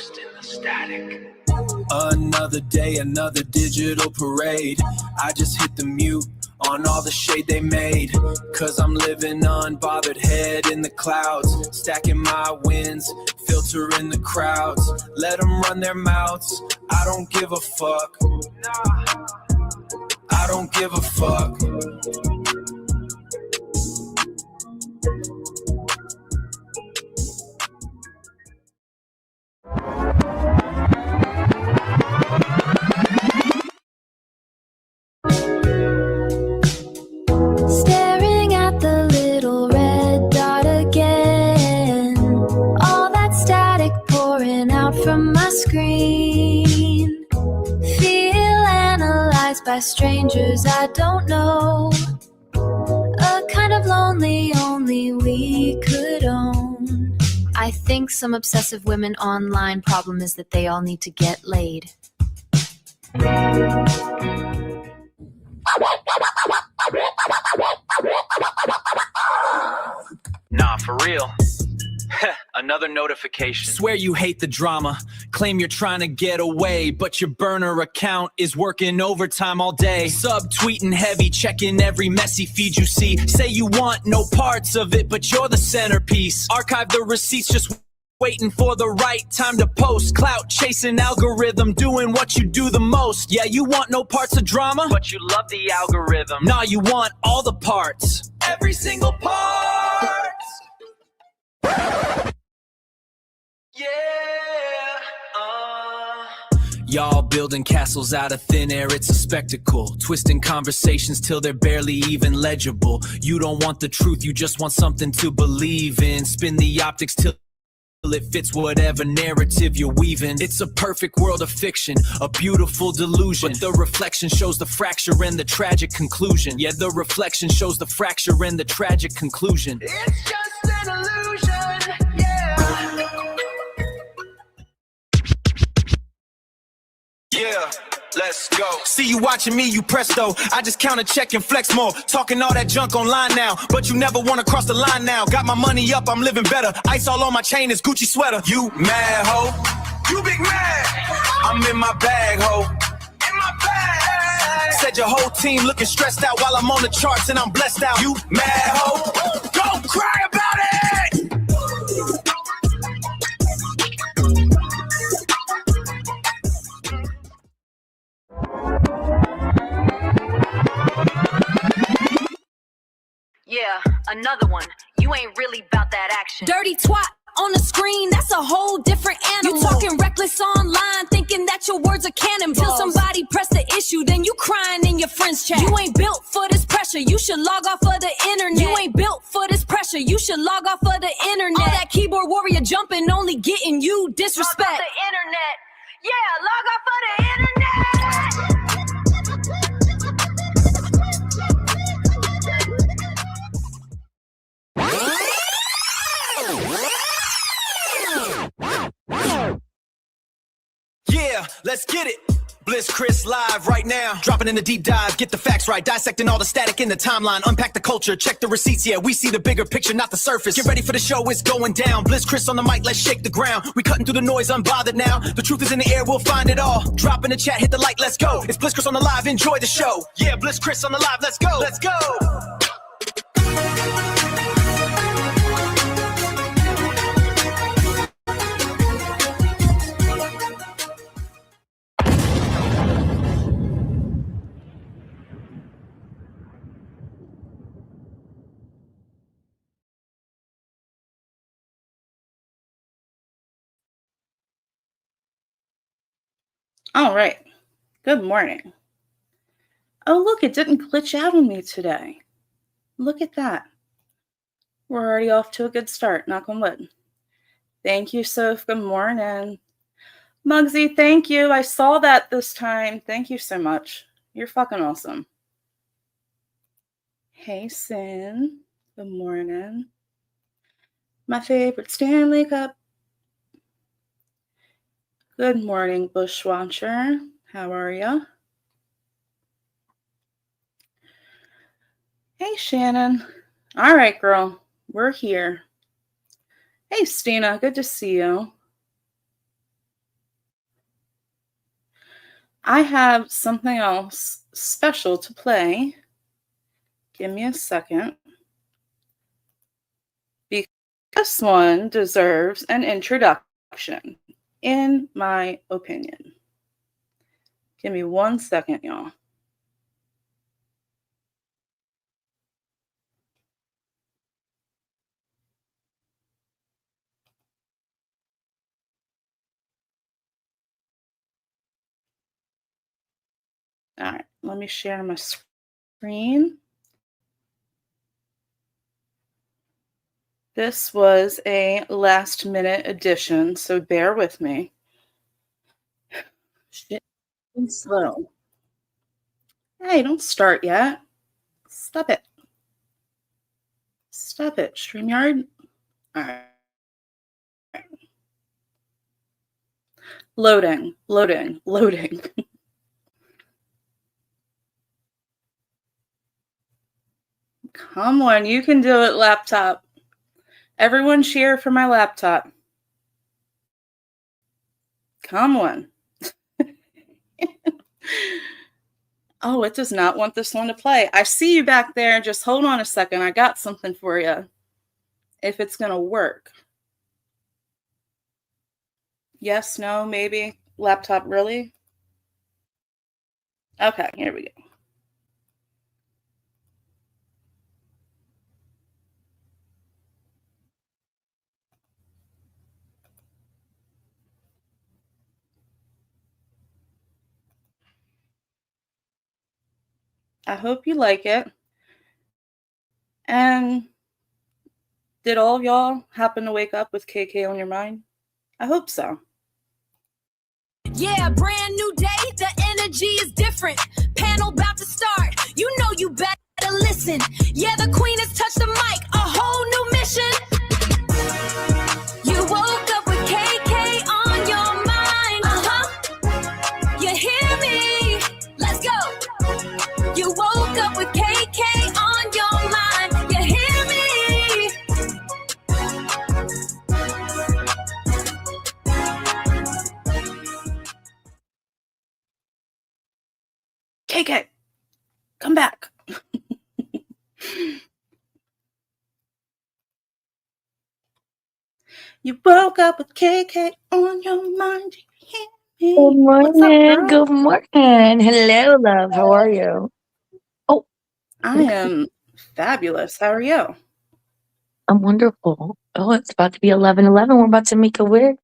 Lost in the static. Another day, another digital parade. I just hit the mute on all the shade they made. Cause I'm living unbothered, head in the clouds. Stacking my wins, filtering the crowds. Let them run their mouths, I don't give a fuck. I don't give a fuck. Staring at the little red dot again. All that static pouring out from my screen. Feel analyzed by strangers I don't know. A kind of lonely only we could own. I think some obsessive women online problem is that they all need to get laid. Nah, for real. Another notification. Swear you hate the drama, claim you're trying to get away, but your burner account is working overtime all day. Subtweeting heavy, checking every messy feed you see. Say you want no parts of it, but you're the centerpiece. Archive the receipts, just waiting for the right time to post. Clout chasing algorithm, doing what you do the most. Yeah, you want no parts of drama, But you love the algorithm. nah, you want all the parts. Every single part. Yeah. Y'all building castles out of thin air, it's a spectacle. Twisting conversations till they're barely even legible. You don't want the truth, you just want something to believe in. Spin the optics till it fits whatever narrative you're weaving. It's a perfect world of fiction, a beautiful delusion. But the reflection shows the fracture and the tragic conclusion. Yeah, the reflection shows the fracture and the tragic conclusion. It's just an illusion. Yeah. Yeah, let's go. See you watching me, you presto. I just count a check and flex more. Talking all that junk online now, but you never wanna cross the line now. Got my money up, I'm living better. Ice all on my chain, is Gucci sweater. You mad, ho? You big mad. I'm in my bag, ho. In my bag. Said your whole team looking stressed out while I'm on the charts and I'm blessed out. You mad, ho? Go cry about it. Yeah, another one. You ain't really about that action. Dirty twat on the screen, that's a whole different animal. You talking reckless online, thinking that your words are cannonballs. Till somebody press the issue, then you crying in your friend's chat. You ain't built for this pressure, you should log off of the internet. You ain't built for this pressure, you should log off of the internet. All that keyboard warrior jumping, only getting you disrespect. Log off the internet. Yeah, log off of the internet. Yeah, let's get it. Bliss Chris live right now. Dropping in the deep dive, get the facts right. Dissecting all the static in the timeline. Unpack the culture, check the receipts. Yeah, we see the bigger picture, not the surface. Get ready for the show, it's going down. Bliss Chris on the mic, let's shake the ground. We cutting through the noise, unbothered now. The truth is in the air, we'll find it all. Drop in the chat, hit the like, let's go. It's Bliss Chris on the live, enjoy the show. Yeah, Bliss Chris on the live, let's go. Let's go. All right. Good morning. Oh, look, it didn't glitch out on me today. Look at that. We're already off to a good start, knock on wood. Thank you, Soph. Good morning. Muggsy, thank you. I saw that this time. Thank you so much. You're fucking awesome. Hey, Sin. Good morning. My favorite Stanley Cup. Good morning, Bushwatcher. How are ya? Hey, Shannon. All right, girl. We're here. Hey, Stina. Good to see you. I have something else special to play. Give me a second. Because this one deserves an introduction, in my opinion. Give me 1 second, y'all. All right, let me share my screen. This was a last minute addition, so bear with me. Shit, and slow. Hey, don't start yet. Stop it. Stop it, StreamYard. All right. Loading, loading, loading. Come on, you can do it, laptop. Everyone cheer for my laptop. Come on. Oh, it does not want this one to play. I see you back there. Just hold on a second. I got something for you. If it's going to work. Yes, no, maybe. Laptop, really? Okay, here we go. I hope you like it. And did all of y'all happen to wake up with KK on your mind? I hope so. Yeah, brand new day, the energy is different. Panel about to start, you know you better listen. Yeah, the queen has touched the mic, a whole new mission. You woke up with KK on your mind, You hear me? Let's go. You woke up with KK on your mind, you hear me? KK, come back. You woke up with KK on your mind. You hear me? Good What's up, morning. girl? Good morning. Hello, love. How are you? Oh, I am fabulous. How are you? I'm wonderful. Oh, it's about to be 11:11. We're about to make a wish.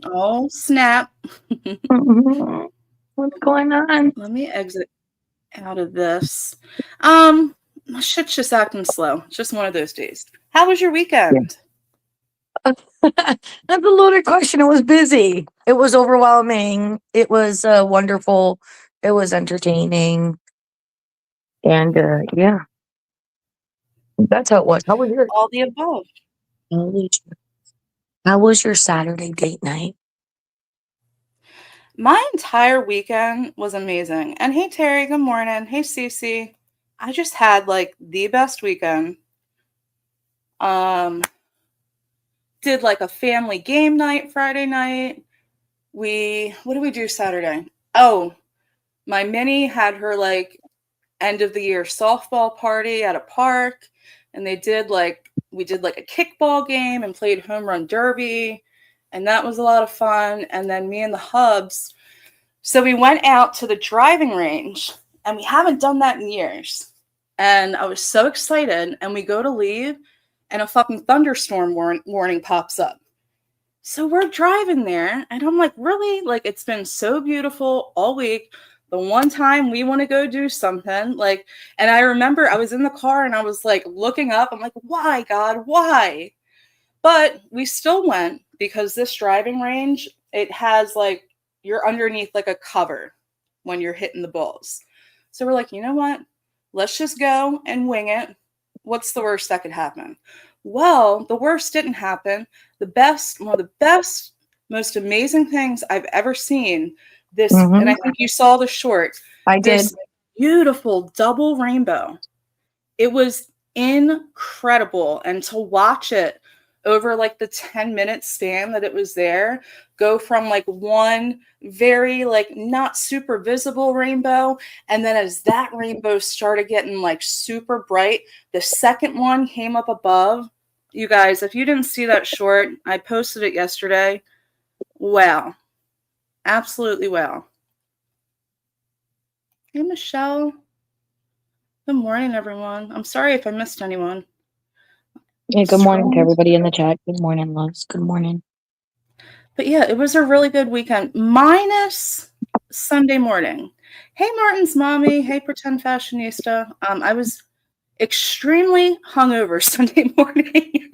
Oh, snap. What's going on? Let me exit out of this. My shit's just acting slow. It's just one of those days. How was your weekend? That's a loaded question. It was busy. It was overwhelming. It was wonderful. It was entertaining. And yeah, that's how it was. How was yours? All the above. How was your Saturday date night? My entire weekend was amazing. And hey, Terry, good morning. Hey, Cece. I just had like the best weekend. Did like a family game night Friday night. What did we do Saturday? Oh, my mini had her like end of the year softball party at a park, and we did like a kickball game and played home run derby, and that was a lot of fun. And then me and the hubs, so we went out to the driving range, and we haven't done that in years. And I was so excited, and we go to leave, and a fucking thunderstorm warning pops up. So we're driving there, and I'm like, really? Like, it's been so beautiful all week. The one time we want to go do something, like, and I remember I was in the car and I was like looking up. I'm like, why, God, why? But we still went because this driving range, it has like, you're underneath like a cover when you're hitting the balls. So we're like, you know what? Let's just go and wing it. What's the worst that could happen? Well, the worst didn't happen. One of the best, most amazing things I've ever seen. And I think you saw the short. I did. This beautiful double rainbow. It was incredible. And to watch it over like the 10-minute span that it was there, go from like one very like not super visible rainbow, and then as that rainbow started getting like super bright, the second one came up above. You guys, if you didn't see that short, I posted it yesterday. Wow. Absolutely wow. Hey, Michelle. Good morning, everyone. I'm sorry if I missed anyone. Yeah, good morning to Scrolling. everybody in the chat. Good morning, loves. Good morning. But yeah, it was a really good weekend, minus Sunday morning. Hey, Martin's mommy. Hey, pretend fashionista. I was extremely hungover Sunday morning.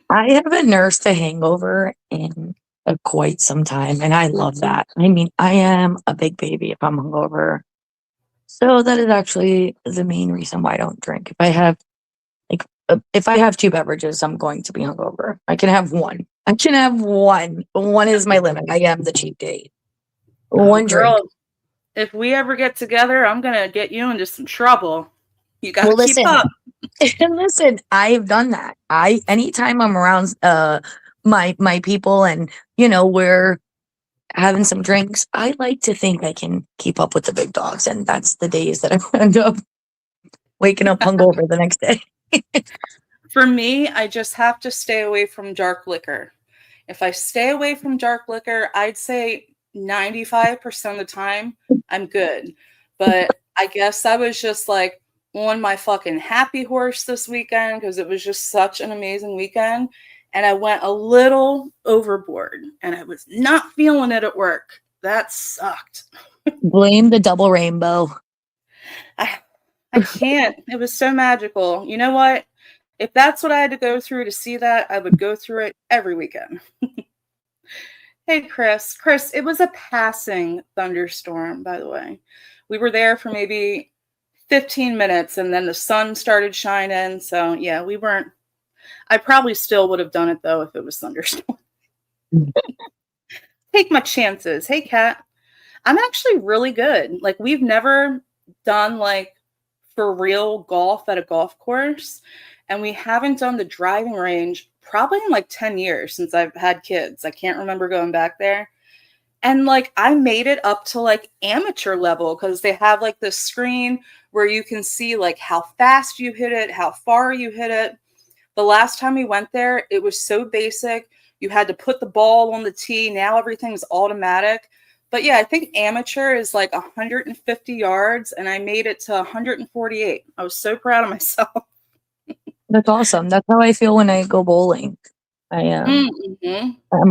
I haven't nursed a hangover in quite some time, and I love that. I mean, I am a big baby if I'm hungover. So that is actually the main reason why I don't drink. If I have 2 beverages, I'm going to be hungover. I can have one. I can have one. One is my limit. I am the cheap date. One drink. Girl, if we ever get together, I'm going to get you into some trouble. You got to Well, keep listen. up. Listen, I've done that. Anytime I'm around my people and we're having some drinks, I like to think I can keep up with the big dogs, and that's the days that I end up waking up hungover the next day. For me, I just have to stay away from dark liquor. If I stay away from dark liquor, I'd say 95% of the time I'm good. But I guess I was just like on my fucking happy horse this weekend because it was just such an amazing weekend. And I went a little overboard and I was not feeling it at work. That sucked. Blame the double rainbow. I can't. It was so magical. You know what? If that's what I had to go through to see that, I would go through it every weekend. Hey, Chris. Chris, it was a passing thunderstorm, by the way. We were there for maybe 15 minutes and then the sun started shining. So, yeah, we weren't. I probably still would have done it, though, if it was thunderstorm. Take my chances. Hey, Kat. I'm actually really good. Like, we've never done, like, for real golf at a golf course. And we haven't done the driving range probably in like 10 years since I've had kids. I can't remember going back there. And like I made it up to like amateur level because they have like this screen where you can see like how fast you hit it, how far you hit it. The last time we went there, it was so basic. You had to put the ball on the tee. Now everything's automatic. But yeah, I think amateur is like 150 yards and I made it to 148. I was so proud of myself. That's awesome. That's how I feel when I go bowling. I'm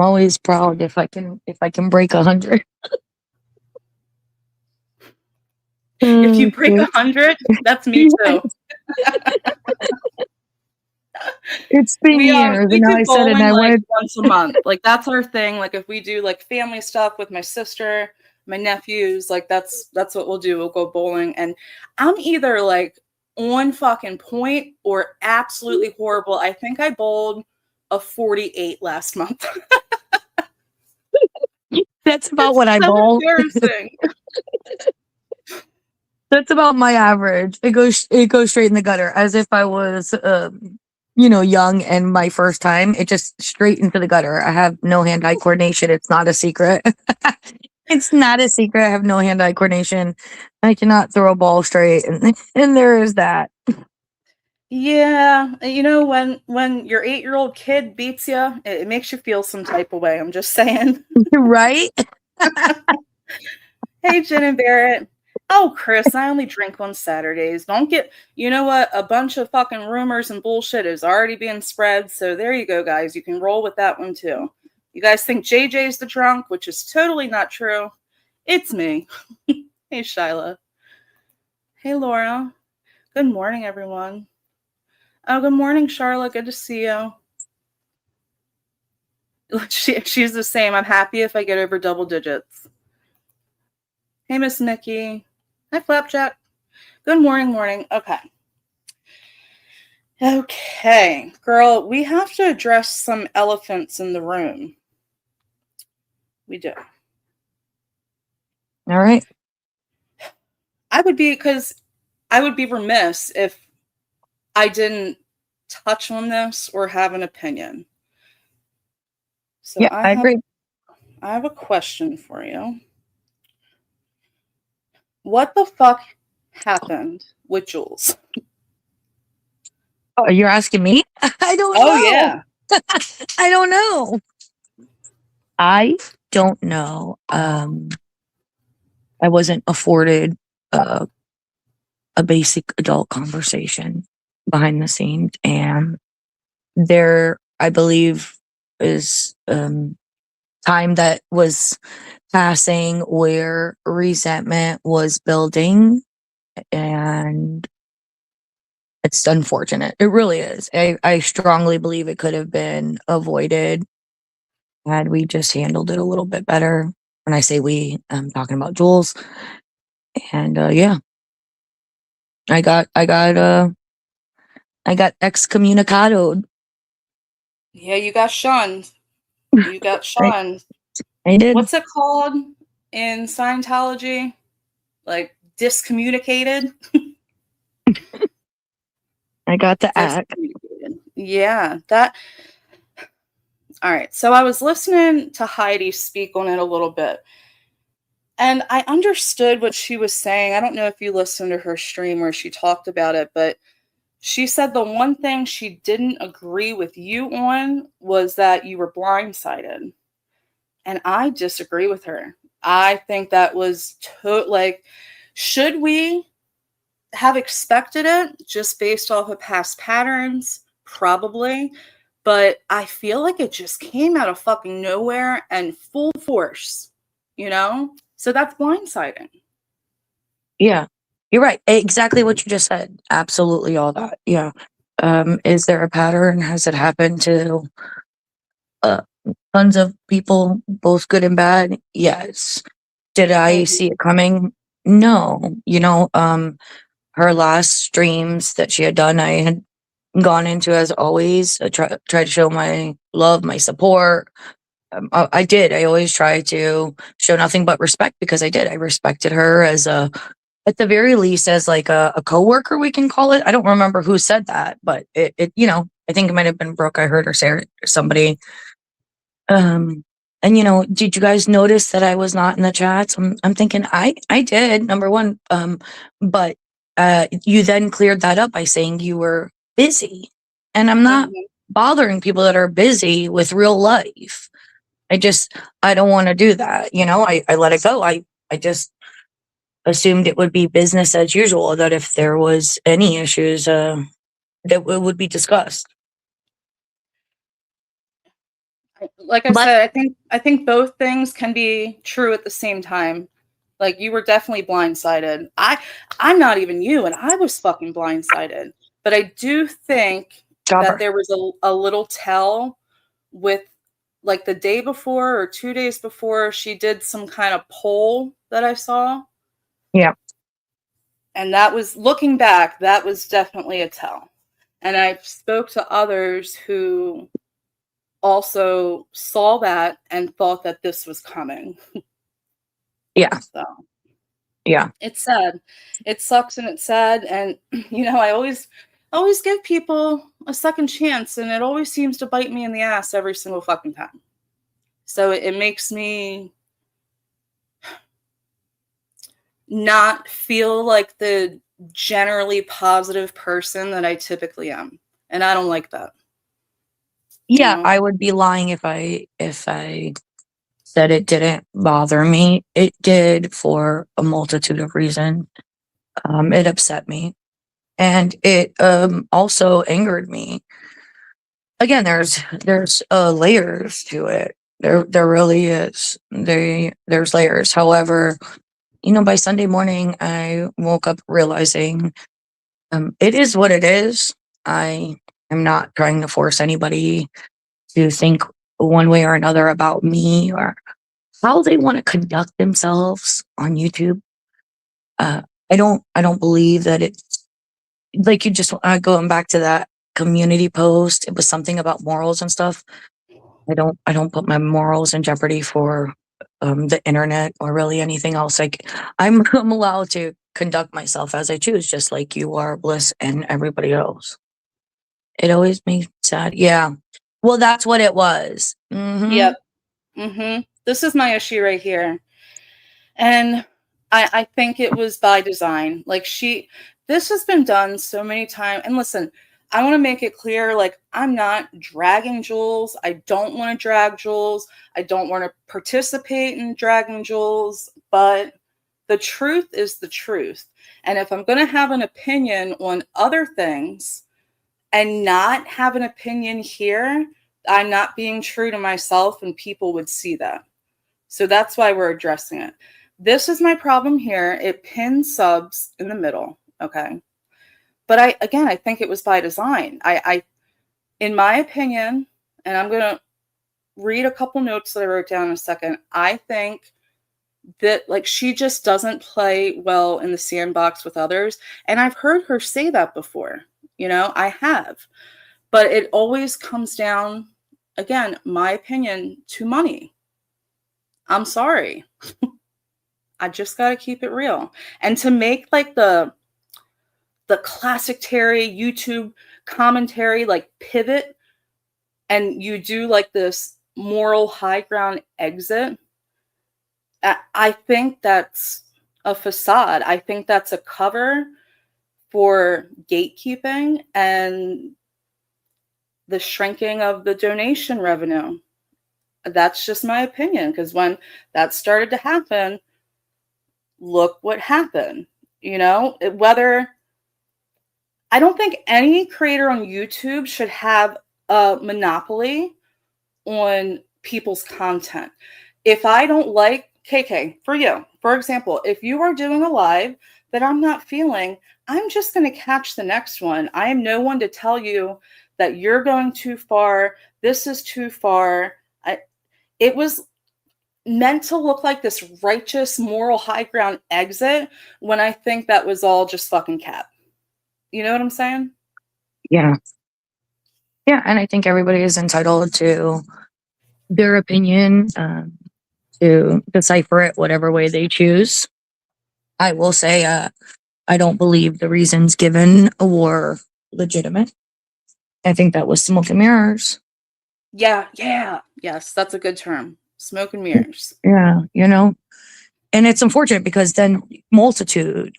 always proud if I can break 100. If you break 100, that's me too. It's been years, we and do I said, bowling and I like went once a month. Like that's our thing. Like if we do like family stuff with my sister, my nephews, like that's what we'll do. We'll go bowling, and I'm either like on fucking point or absolutely horrible. I think I bowled a 48 last month. That's about what I bowl. Embarrassing. That's about my average. It goes straight in the gutter, as if I was, young and my first time. It just straight into the gutter. I have no hand-eye coordination. It's not a secret. It's not a secret. I have no hand-eye coordination. I cannot throw a ball straight, and there is that. Yeah, you know when your 8-year-old kid beats you, it makes you feel some type of way. I'm just saying. Right? Hey, Jen and Barrett. Oh, Chris, I only drink on Saturdays. Don't get, you know what? A bunch of fucking rumors and bullshit is already being spread. So there you go, guys. You can roll with that one too. You guys think JJ's the drunk, which is totally not true. It's me. Hey, Shyla. Hey, Laura. Good morning, everyone. Oh, good morning, Charlotte. Good to see you. She's the same. I'm happy if I get over double digits. Hey, Miss Nikki. Hi, Flapjack. Good morning. Okay, girl, we have to address some elephants in the room. We do. All right. I would be remiss if I didn't touch on this or have an opinion. So Yeah, I agree. I have a question for you. What the fuck happened with Jules? Oh, you're asking me? I don't know. Oh yeah. I don't know. I don't know. I wasn't afforded a basic adult conversation behind the scenes, and there, I believe, is time that was passing where resentment was building, and it's unfortunate. It really is. I strongly believe it could have been avoided had we just handled it a little bit better. When I say we, I'm talking about Jules. And yeah, I got excommunicadoed. Yeah, you got shunned. You got shunned. I did. What's it called in Scientology? Like discommunicated? I got the act. Yeah, that. All right. So I was listening to Heidi speak on it a little bit, and I understood what she was saying. I don't know if you listened to her stream where she talked about it, but she said the one thing she didn't agree with you on was that you were blindsided. And I disagree with her. I think that was like, should we have expected it just based off of past patterns? Probably. But I feel like it just came out of fucking nowhere and full force, you know? So that's blindsiding. Yeah, you're right. Exactly what you just said. Absolutely all that. Yeah. Is there a pattern? Has it happened to tons of people, both good and bad? Yes. Did I see it coming? No. You know, her last streams that she had done, I had gone into as always. I try to show my love, my support. I did. I always try to show nothing but respect because I did. I respected her as at the very least, as like a coworker, we can call it. I don't remember who said that, but it you know, I think it might have been Brooke. I heard her say it, or somebody. And you know, did you guys notice that I was not in the chats? I'm thinking I did, number one. But you then cleared that up by saying you were busy, and I'm not bothering people that are busy with real life. I don't want to do that. You know, I let it go. I just assumed it would be business as usual, that if there was any issues, that it would be discussed. Like I said, I think both things can be true at the same time. Like, you were definitely blindsided. I'm not even you, and I was fucking blindsided. But I do think that there was a little tell with, like, the day before or 2 days before, she did some kind of poll that I saw. Yeah. And that was, looking back, that was definitely a tell. And I spoke to others who also saw that and thought that this was coming. Yeah. So, yeah. It's sad. It sucks and it's sad. And, you know, I always give people a second chance, and it always seems to bite me in the ass every single fucking time. So it makes me not feel like the generally positive person that I typically am. And I don't like that. Yeah, You know? I would be lying if I said it didn't bother me. It did, for a multitude of reasons. It upset me, and it also angered me. Again, there's layers to it. There really is. There's layers. However, you know, by Sunday morning, I woke up realizing it is what it is. I am not trying to force anybody to think one way or another about me or how they want to conduct themselves on YouTube. I don't believe that it's like, you just going back to that community post. It was something about morals and stuff. I don't put my morals in jeopardy for the internet or really anything else. Like, I'm allowed to conduct myself as I choose, just like you are, Bliss, and everybody else. It always makes me sad. Yeah. Well, that's what it was. Yep. This is my issue right here. And I think it was by design. Like this has been done so many times. And listen, I want to make it clear, like, I'm not dragging Jules. I don't want to drag Jules. I don't want to participate in dragging Jules, but the truth is the truth. And if I'm going to have an opinion on other things and not have an opinion here, I'm not being true to myself, and people would see that. So that's why we're addressing it. This is my problem here. It pins subs in the middle. Okay. But I think it was by design. I in my opinion, and I'm going to read a couple notes that I wrote down in a second. I think that, like, she just doesn't play well in the sandbox with others. And I've heard her say that before. You know, I have. But it always comes down, again, my opinion, to money. I'm sorry. I just got to keep it real. And to make like the classic Terry YouTube commentary like pivot, and you do like this moral high ground exit, I think that's a facade. I think that's a cover for gatekeeping and the shrinking of the donation revenue. That's just my opinion, because when that started to happen, look what happened. You know, I don't think any creator on YouTube should have a monopoly on people's content. If I don't like, KK, for you, for example, if you are doing a live that I'm not feeling, I'm just going to catch the next one. I am no one to tell you that you're going too far. This is too far. It was meant to look like this righteous, moral high ground exit, when I think that was all just fucking cap. You know what I'm saying? Yeah. Yeah. And I think everybody is entitled to their opinion, to decipher it whatever way they choose. I will say, I don't believe the reasons given were legitimate. I think that was smoke and mirrors. Yeah. Yes, that's a good term. Smoke and mirrors. Yeah, you know, and it's unfortunate because then multiple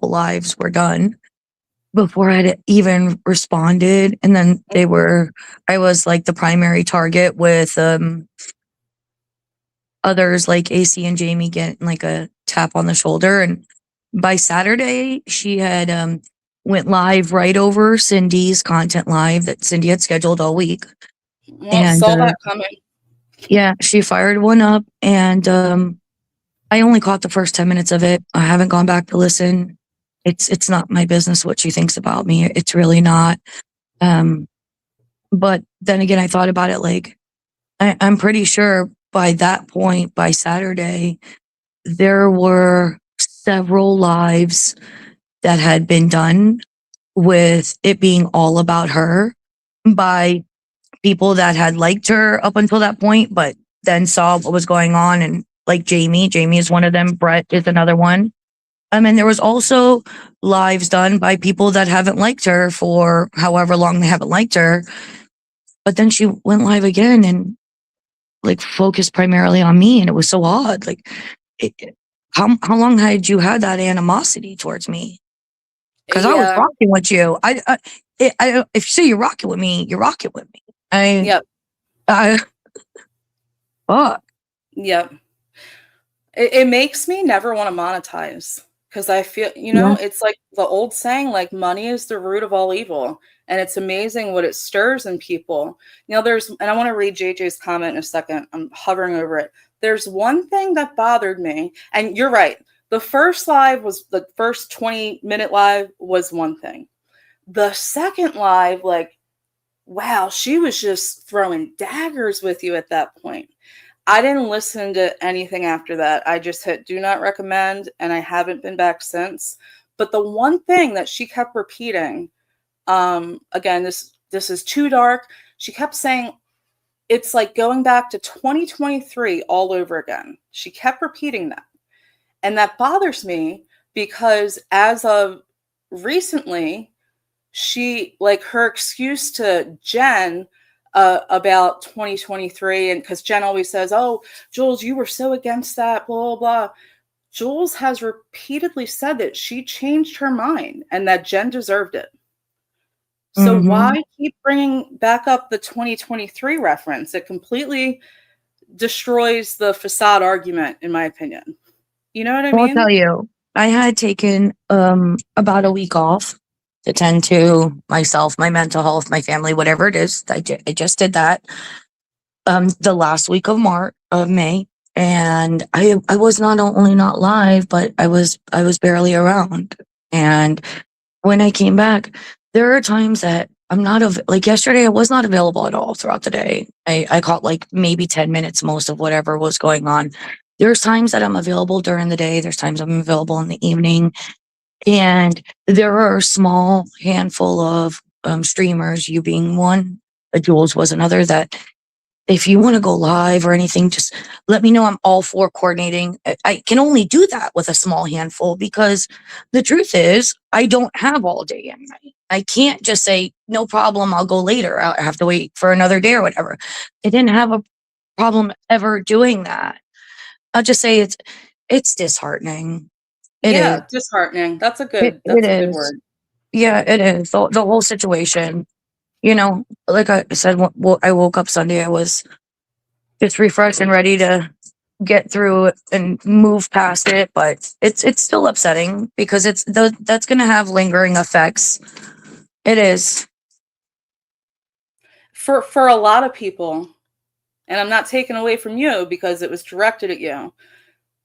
lives were done before I'd even responded, and then I was like the primary target with others like AC and Jamie getting like a tap on the shoulder. And by Saturday, she had went live right over Cindy's content live that Cindy had scheduled all week. Well, And saw that coming. yeah, she fired one up, and I only caught the first 10 minutes of it. I haven't gone back to listen. It's not my business what she thinks about me. It's really not. But then again, I thought about it, like, I'm pretty sure by that point, by Saturday, there were several lives that had been done with it being all about her by people that had liked her up until that point, but then saw what was going on. And like Jamie is one of them. Brett is another one. And there was also lives done by people that haven't liked her for however long they haven't liked her. But then she went live again and like focused primarily on me. And it was so odd. Like, how long had you had that animosity towards me? Because I was rocking with you. If you say you're rocking with me, you're rocking with me. Fuck. Yep. It makes me never want to monetize, because I feel, it's like the old saying, like, money is the root of all evil. And it's amazing what it stirs in people. And I want to read JJ's comment in a second. I'm hovering over it. There's one thing that bothered me, and you're right. The first 20-minute live was one thing. The second live, like, wow, she was just throwing daggers with you at that point. I didn't listen to anything after that. I just hit do not recommend, and I haven't been back since. But the one thing that she kept repeating, again, this is too dark. She kept saying, it's like going back to 2023 all over again. She kept repeating that. And that bothers me, because as of recently, she, like, her excuse to Jen about 2023, and because Jen always says, "Oh, Jules, you were so against that, blah, blah, blah." Jules has repeatedly said that she changed her mind and that Jen deserved it. So Mhm. why keep bringing back up the 2023 reference? It completely destroys the facade argument, in my opinion. You know what I Well, I'll mean? tell you, I had taken about a week off to tend to myself, my mental health, my family, whatever it is. I just did that the last week of May, and I was not only not live, but I was barely around. And when I came back, there are times that I'm not like yesterday, I was not available at all throughout the day. I caught like maybe 10 minutes most of whatever was going on. There's times that I'm available during the day. There's times I'm available in the evening. And there are a small handful of streamers, you being one, Jules was another, that if you want to go live or anything, just let me know. I'm all for coordinating. I can only do that with a small handful because the truth is I don't have all day and night. I can't just say, no problem, I'll go later. I have to wait for another day or whatever. I didn't have a problem ever doing that. I'll just say it's disheartening. It is. Yeah, disheartening. That's a It good is. word. Yeah, it is. The whole situation, like I said, I woke up Sunday, I was just refreshed and ready to get through it and move past it, but it's still upsetting because that's going to have lingering effects. It is. For a lot of people, and I'm not taking away from you because it was directed at you.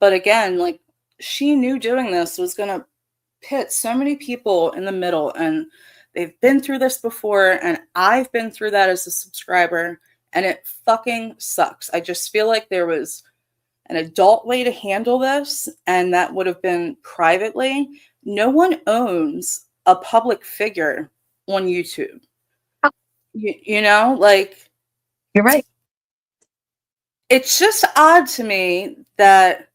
But again, like, she knew doing this was going to pit so many people in the middle, and they've been through this before, and I've been through that as a subscriber, and it fucking sucks. I just feel like there was an adult way to handle this, and that would have been privately. No one owns a public figure on YouTube. You know, like, You're right. it's just odd to me that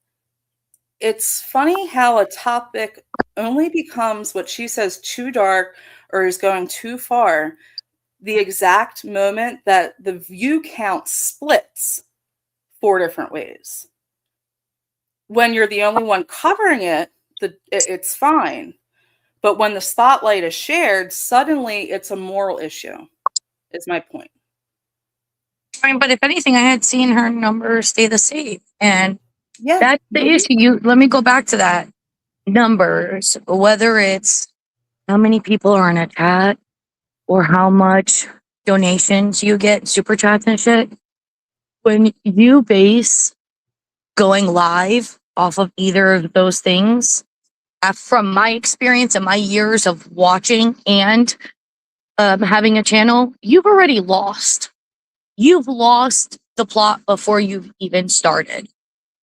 it's funny how a topic only becomes what she says too dark or is going too far the exact moment that the view count splits 4 different ways. When you're the only one covering it, it's fine. But when the spotlight is shared, suddenly it's a moral issue, is my point. I mean, but if anything, I had seen her numbers stay the same, and Yeah. that's the issue. Let me go back to that. Numbers, whether it's how many people are in a chat or how much donations you get, super chats and shit. When you base going live off of either of those things, from my experience and my years of watching and having a channel, you've already lost. You've lost the plot before you've even started.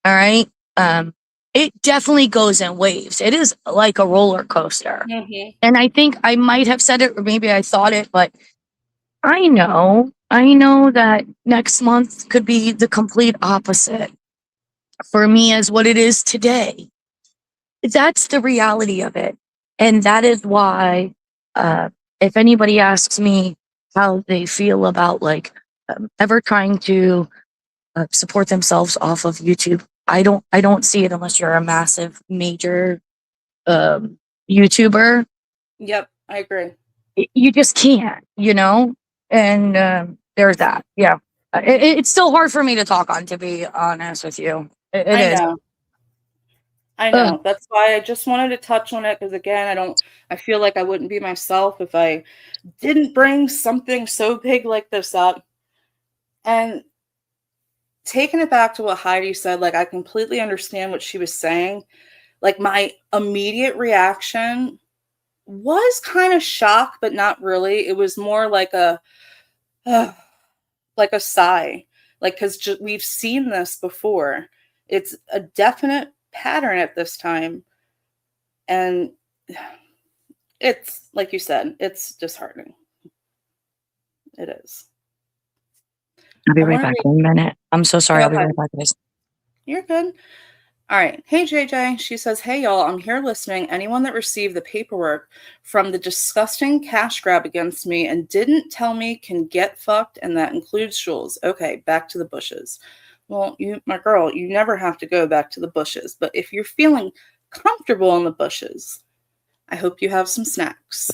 All right. It definitely goes in waves. It is like a roller coaster. Mm-hmm. And I think I might have said it, or maybe I thought it, but I know that next month could be the complete opposite for me as what it is today. That's the reality of it. And that is why, if anybody asks me how they feel about like ever trying to support themselves off of YouTube, I don't see it unless you're a massive major YouTuber. Yep, I agree. You just can't, and there's that. Yeah. It's still hard for me to talk on, to be honest with you. It I is. know. I know. That's why I just wanted to touch on it, because again, I feel like I wouldn't be myself if I didn't bring something so big like this up. And taking it back to what Heidi said, like, I completely understand what she was saying. Like, my immediate reaction was kind of shock, but not really. It was more like a sigh, like, because we've seen this before. It's a definite pattern at this time, and it's like you said, it's disheartening. It is. I'll be I right wanna back read- in a minute. I'm so sorry. Go I'll be ahead. right back, guys. You're good. All right. Hey, JJ. She says, hey, y'all, I'm here listening. Anyone that received the paperwork from the disgusting cash grab against me and didn't tell me can get fucked, and that includes Jules. Okay, back to the bushes. Well, my girl, you never have to go back to the bushes. But if you're feeling comfortable in the bushes, I hope you have some snacks.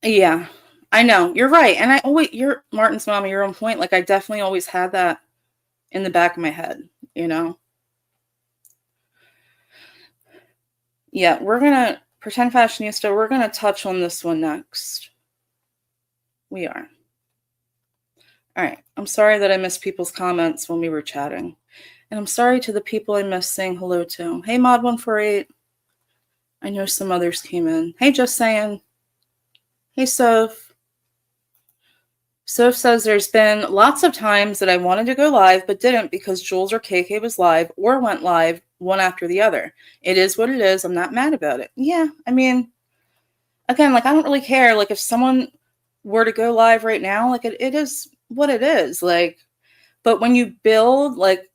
Yeah, I know. You're right. And you're Martin's mama, you're on point. Like, I definitely always had that in the back of my head, you know? Yeah, we're going to, Pretend Fashionista, we're going to touch on this one next. We are. All right. I'm sorry that I missed people's comments when we were chatting. And I'm sorry to the people I missed saying hello to. Hey, Mod148. I know some others came in. Hey, Just Saying. Hey, Soph. Soph says there's been lots of times that I wanted to go live but didn't because Jules or KK was live or went live one after the other. It is what it is. I'm not mad about it. Yeah, I mean, again, like, I don't really care. Like, if someone were to go live right now, like, it is what it is. Like, but when you build, like,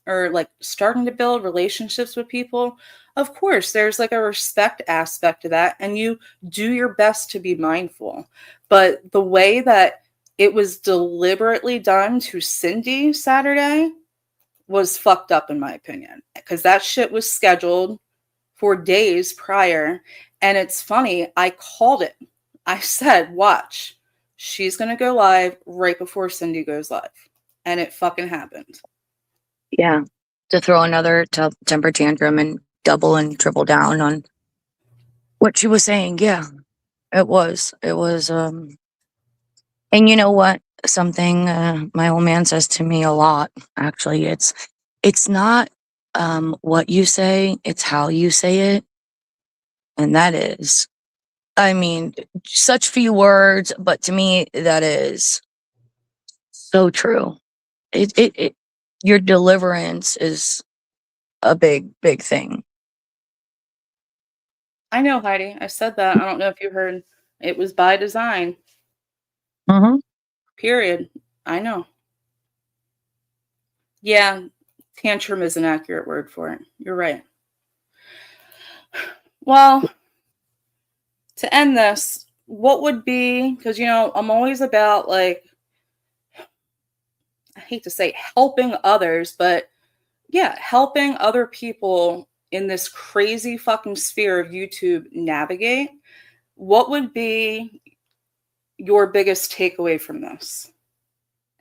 or like starting to build relationships with people, of course, there's like a respect aspect to that, and you do your best to be mindful. But the way that it was deliberately done to Cindy Saturday was fucked up, in my opinion, because that shit was scheduled for days prior. And it's funny, I called it. I said, watch, she's going to go live right before Cindy goes live. And it fucking happened. Yeah. To throw another temper tantrum and double and triple down on what she was saying. Yeah, it was, and you know what? Something my old man says to me a lot, actually, it's not what you say, it's how you say it. And that is, I mean, such few words, but to me, that is so true. Your deliverance is a big thing. I know, Heidi. I said that. I don't know if you heard. It was by design. Mm-hmm. Period. I know. Yeah, tantrum is an accurate word for it. You're right. Well, to end this, what would be, because, you know, I'm always about, like, I hate to say helping others, but yeah, helping other people in this crazy fucking sphere of YouTube navigate. What would be your biggest takeaway from this?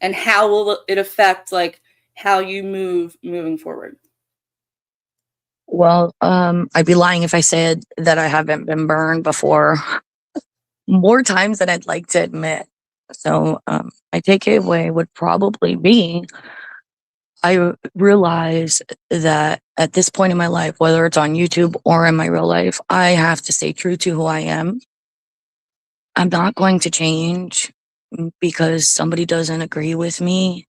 And how will it affect, like, how you moving forward? Well, I'd be lying if I said that I haven't been burned before more times than I'd like to admit. So my takeaway would probably be, I realize that at this point in my life, whether it's on YouTube or in my real life, I have to stay true to who I am. I'm not going to change because somebody doesn't agree with me.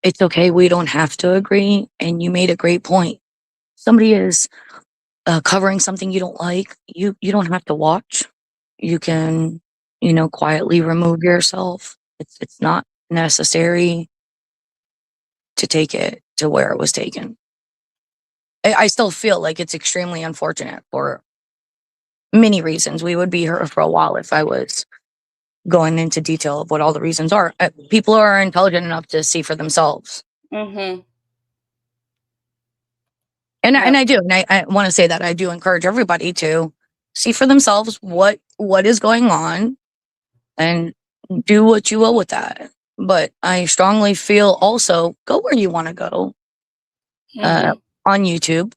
It's okay. We don't have to agree. And you made a great point. Somebody is covering something you don't like. You don't have to watch. You can, quietly remove yourself. It's not necessary to take it to where it was taken. I still feel like it's extremely unfortunate for many reasons. We would be here for a while if I was going into detail of what all the reasons are. People are intelligent enough to see for themselves. Mm-hmm. And Yep. I do. And I want to say that I do encourage everybody to see for themselves what is going on and do what you will with that. But I strongly feel also go where you want to go on YouTube.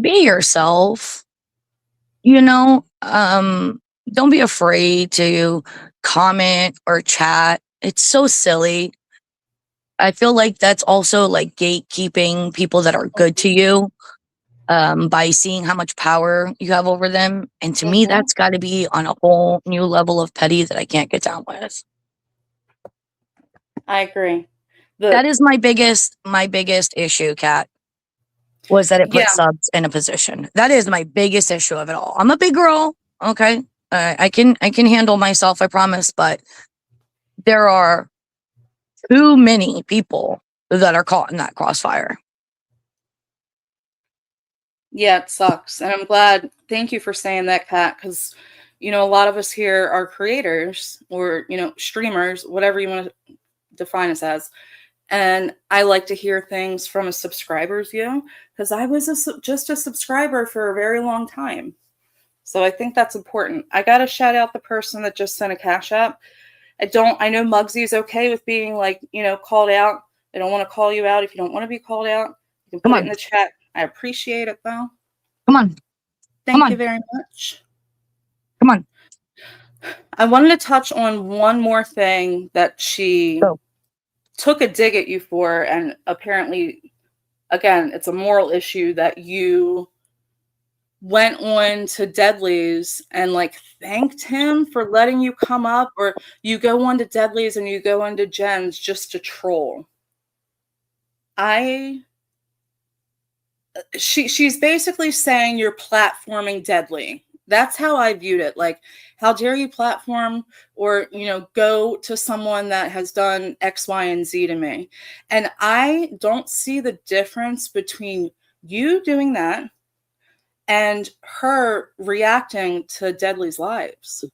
Be yourself. Don't be afraid to comment or chat. It's so silly. I feel like that's also like gatekeeping people that are good to you by seeing how much power you have over them. And to me, that's got to be on a whole new level of petty that I can't get down with. I agree. That is my biggest issue, Kat, was that it put subs in a position. That is my biggest issue of it all. I'm a big girl. Okay. I can handle myself, I promise. But there are too many people that are caught in that crossfire. Yeah, it sucks. And I'm glad. Thank you for saying that, Kat, because, you know, a lot of us here are creators or, you know, streamers, whatever you want to define us as. And I like to hear things from a subscriber's view because I was just a subscriber for a very long time. So I think that's important. I got to shout out the person that just sent a Cash App. I know Muggsy's okay with being like, you know, called out. They don't want to call you out. If you don't want to be called out, you can put it in the chat. I appreciate it though. Come on. Thank you very much. Come on. I wanted to touch on one more thing that she took a dig at you for, and apparently, again, it's a moral issue that you went on to Deadly's and like thanked him for letting you come up, or you go on to Deadly's and you go into Jen's just to troll. She's basically saying you're platforming Deadly. That's how I viewed it. Like, how dare you platform or, you know, go to someone that has done X, Y, and Z to me. And I don't see the difference between you doing that and her reacting to Deadly's lives.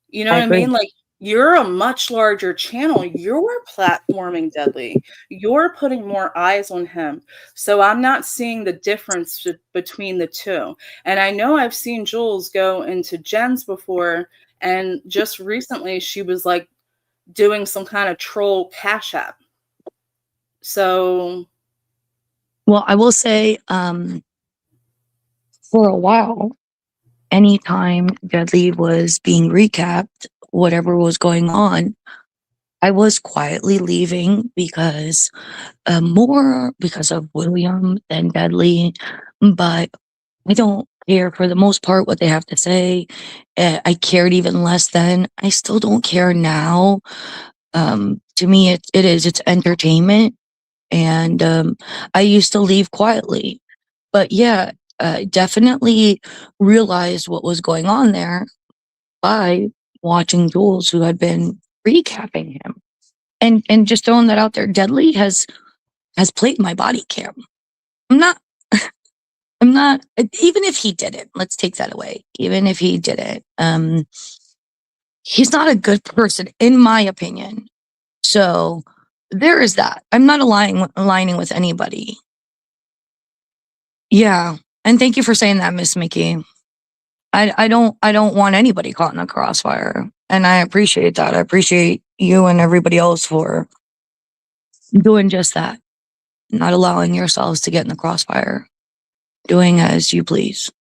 You know what I mean? Like, you're a much larger channel. You're platforming Deadly. You're putting more eyes on him. So I'm not seeing the difference between the two. And I know I've seen Jules go into Jen's before, and just recently she was like doing some kind of troll Cash App. So, well, I will say, for a while, anytime Deadly was being recapped, whatever was going on, I was quietly leaving because more because of William than Deadly, but I don't care for the most part what they have to say. I cared even less then. I still don't care now. To me, it's entertainment, and I used to leave quietly, but yeah, definitely realized what was going on there by watching Jules, who had been recapping him, and just throwing that out there. Deadly has played my body cam. I'm not even if he didn't, let's take that away. Even if he didn't, he's not a good person in my opinion. So there is that. I'm not aligning with anybody. Yeah. And thank you for saying that, Miss Mickey. I don't want anybody caught in a crossfire. And I appreciate that. I appreciate you and everybody else for doing just that. Not allowing yourselves to get in the crossfire. Doing as you please.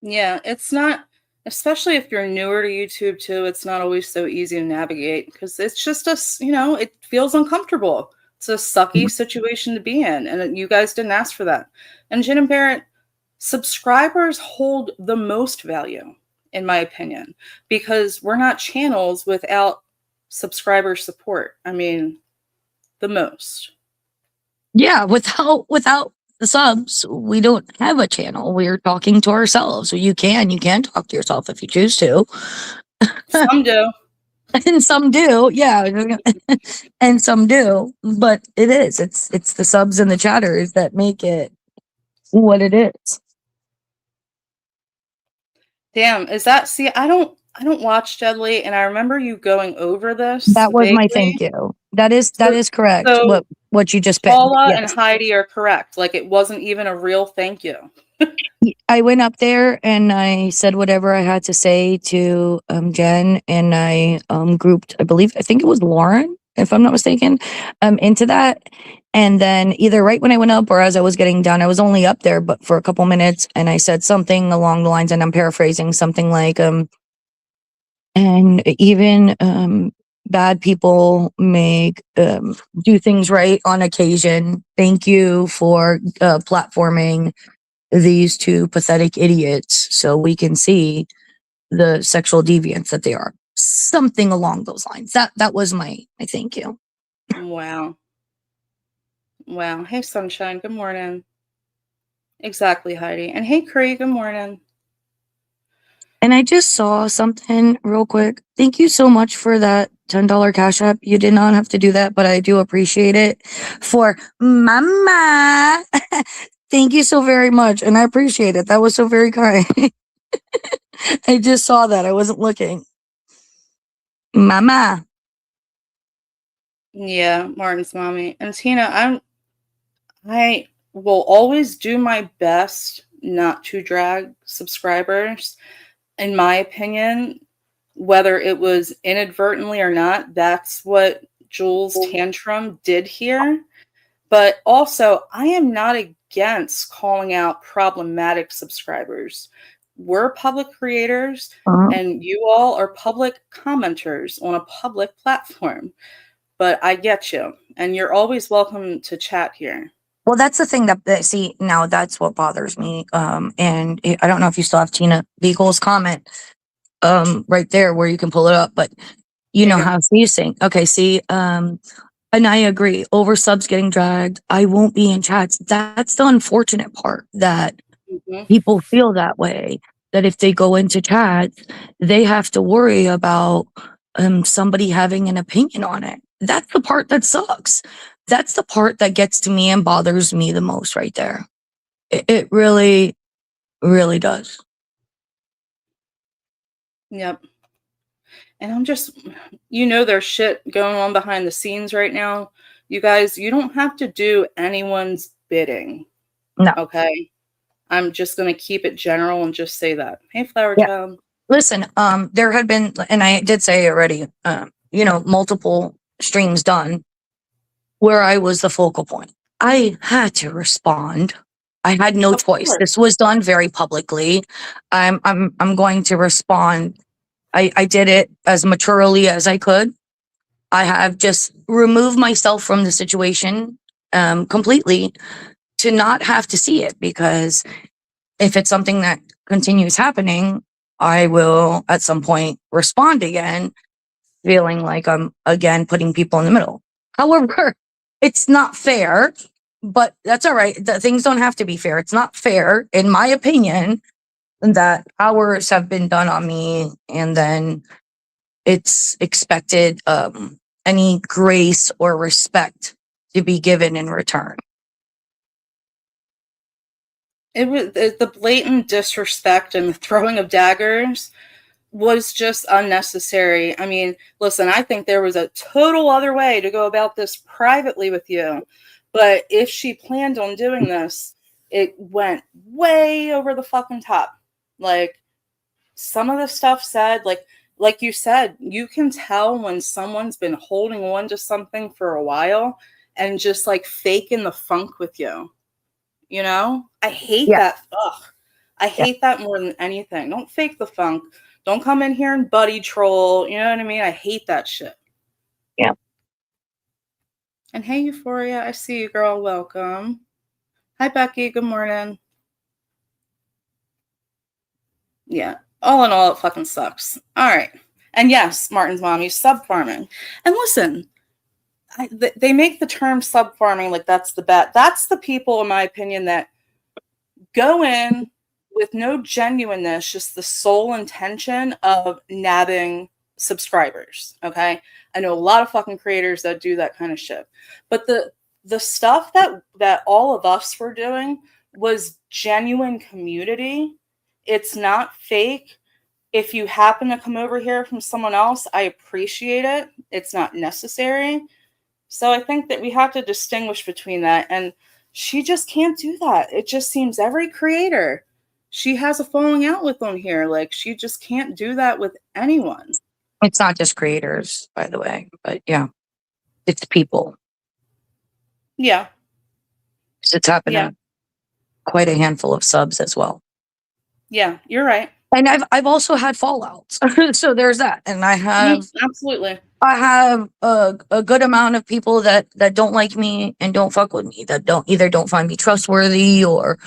yeah, it's not, especially if you're newer to YouTube too, it's not always so easy to navigate because it's just it feels uncomfortable. It's a sucky situation to be in, and you guys didn't ask for that. And Jen and Barrett, subscribers hold the most value, in my opinion, because we're not channels without subscriber support. I mean, the most. Yeah, without the subs, we don't have a channel. We're talking to ourselves. So you can talk to yourself if you choose to. Some do. And some do, yeah. And some do. But it's the subs and the chatters that make it what it is. Damn, is that, see, I don't watch Deadly, and I remember you going over this. That was my vaguely. thank you. That is correct. So what you just picked. Paula Yes. and Heidi are correct. Like, it wasn't even a real thank you. I went up there and I said whatever I had to say to Jen, and I grouped, I think it was Lauren, if I'm not mistaken, into that. And then either right when I went up or as I was getting done, I was only up there but for a couple minutes, and I said something along the lines, and I'm paraphrasing, something like and even bad people do things right on occasion. Thank you for platforming these two pathetic idiots so we can see the sexual deviants that they are. Something along those lines. That was my thank you. Wow. Hey, Sunshine, good morning. Exactly, Heidi. And hey, Cree, good morning. And I just saw something real quick. Thank you so much for that $10 Cash App. You did not have to do that, but I do appreciate it for Mama. Thank you so very much. And I appreciate it. That was so very kind. I just saw that. I wasn't looking. Mama. Yeah, Martin's mommy. And Tina, I will always do my best not to drag subscribers. In my opinion, whether it was inadvertently or not, that's what Jules Tantrum did here. But also, I am not against calling out problematic subscribers. We're public creators, and you all are public commenters on a public platform. But I get you, and you're always welcome to chat here. Well, that's the thing that see, now that's what bothers me. And I don't know if you still have Tina Beagle's comment right there where you can pull it up, but you know how she's saying, okay, see, and I agree, over subs getting dragged, I won't be in chats. That's the unfortunate part, that people feel that way, that if they go into chats, they have to worry about somebody having an opinion on it. That's the part that sucks. That's the part that gets to me and bothers me the most right there. It really, really does. Yep. And I'm just, there's shit going on behind the scenes right now. You guys, you don't have to do anyone's bidding. No. Okay. I'm just going to keep it general and just say that. Hey, Flower Child. Listen, there had been, and I did say already, multiple streams done where I was the focal point. I had to respond. I had no choice. This was done very publicly. I'm going to respond. I did it as maturely as I could. I have just removed myself from the situation completely to not have to see it, because if it's something that continues happening, I will at some point respond again, feeling like I'm again putting people in the middle. However, it's not fair, but that's all right. Things don't have to be fair. It's not fair, in my opinion, that hours have been done on me, and then it's expected any grace or respect to be given in return. It was the blatant disrespect and the throwing of daggers was just unnecessary. I mean, listen, I think there was a total other way to go about this privately with you. But if she planned on doing this, it went way over the fucking top. Like, some of the stuff said, like you said, you can tell when someone's been holding on to something for a while and just like faking the funk with you. I hate that. Ugh. I hate that more than anything. Don't fake the funk. Don't come in here and buddy troll. You know what I mean? I hate that shit. Yeah. And hey, Euphoria, I see you, girl. Welcome. Hi, Becky. Good morning. Yeah. All in all, it fucking sucks. All right. And yes, Martin's mommy, sub farming. And listen, they make the term sub farming like that's the bet. That's the people, in my opinion, that go in with no genuineness, just the sole intention of nabbing subscribers. Okay. I know a lot of fucking creators that do that kind of shit. But the stuff that all of us were doing was genuine community. It's not fake. If you happen to come over here from someone else, I appreciate it. It's not necessary. So I think that we have to distinguish between that. And she just can't do that. It just seems every creator she has a falling out with on here. Like, she just can't do that with anyone. It's not just creators, by the way, but yeah, it's people. Yeah. It's happening. Quite a handful of subs as well. Yeah, you're right. And I've also had fallouts. So there's that. And I have absolutely. I have a good amount of people that don't like me and don't fuck with me, that don't find me trustworthy or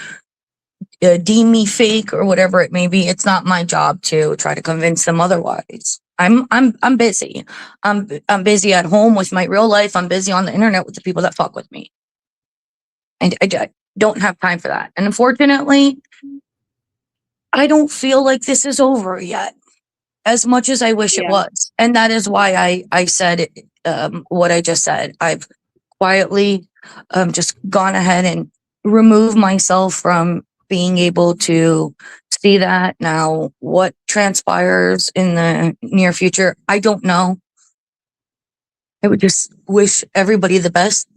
deem me fake or whatever it may be. It's not my job to try to convince them otherwise. I'm busy. I'm busy at home with my real life. I'm busy on the internet with the people that fuck with me. And I don't have time for that. And unfortunately, I don't feel like this is over yet. as much as I wish it Yeah. was. And that is why I said what I just said. I've quietly just gone ahead and removed myself from being able to see that. Now, what transpires in the near future, I don't know. I would just wish everybody the best.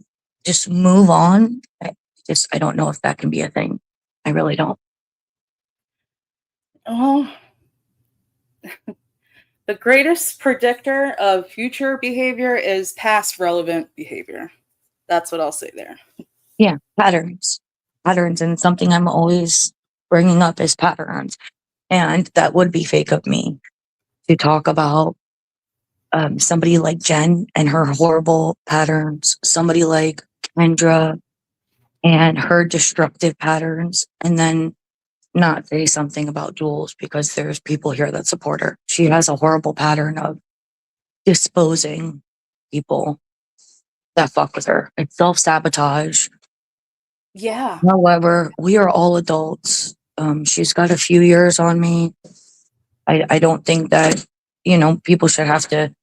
Just move on. I don't know if that can be a thing. I really don't. Oh, the greatest predictor of future behavior is past relevant behavior. That's what I'll say there. Yeah, patterns. Patterns, and something I'm always bringing up is patterns. And that would be fake of me to talk about somebody like Jen and her horrible patterns, somebody like Kendra and her destructive patterns, and then not say something about Jules because there's people here that support her. She has a horrible pattern of disposing people that fuck with her. It's self-sabotage. Yeah. However, we are all adults. She's got a few years on me. I don't think that, people should have to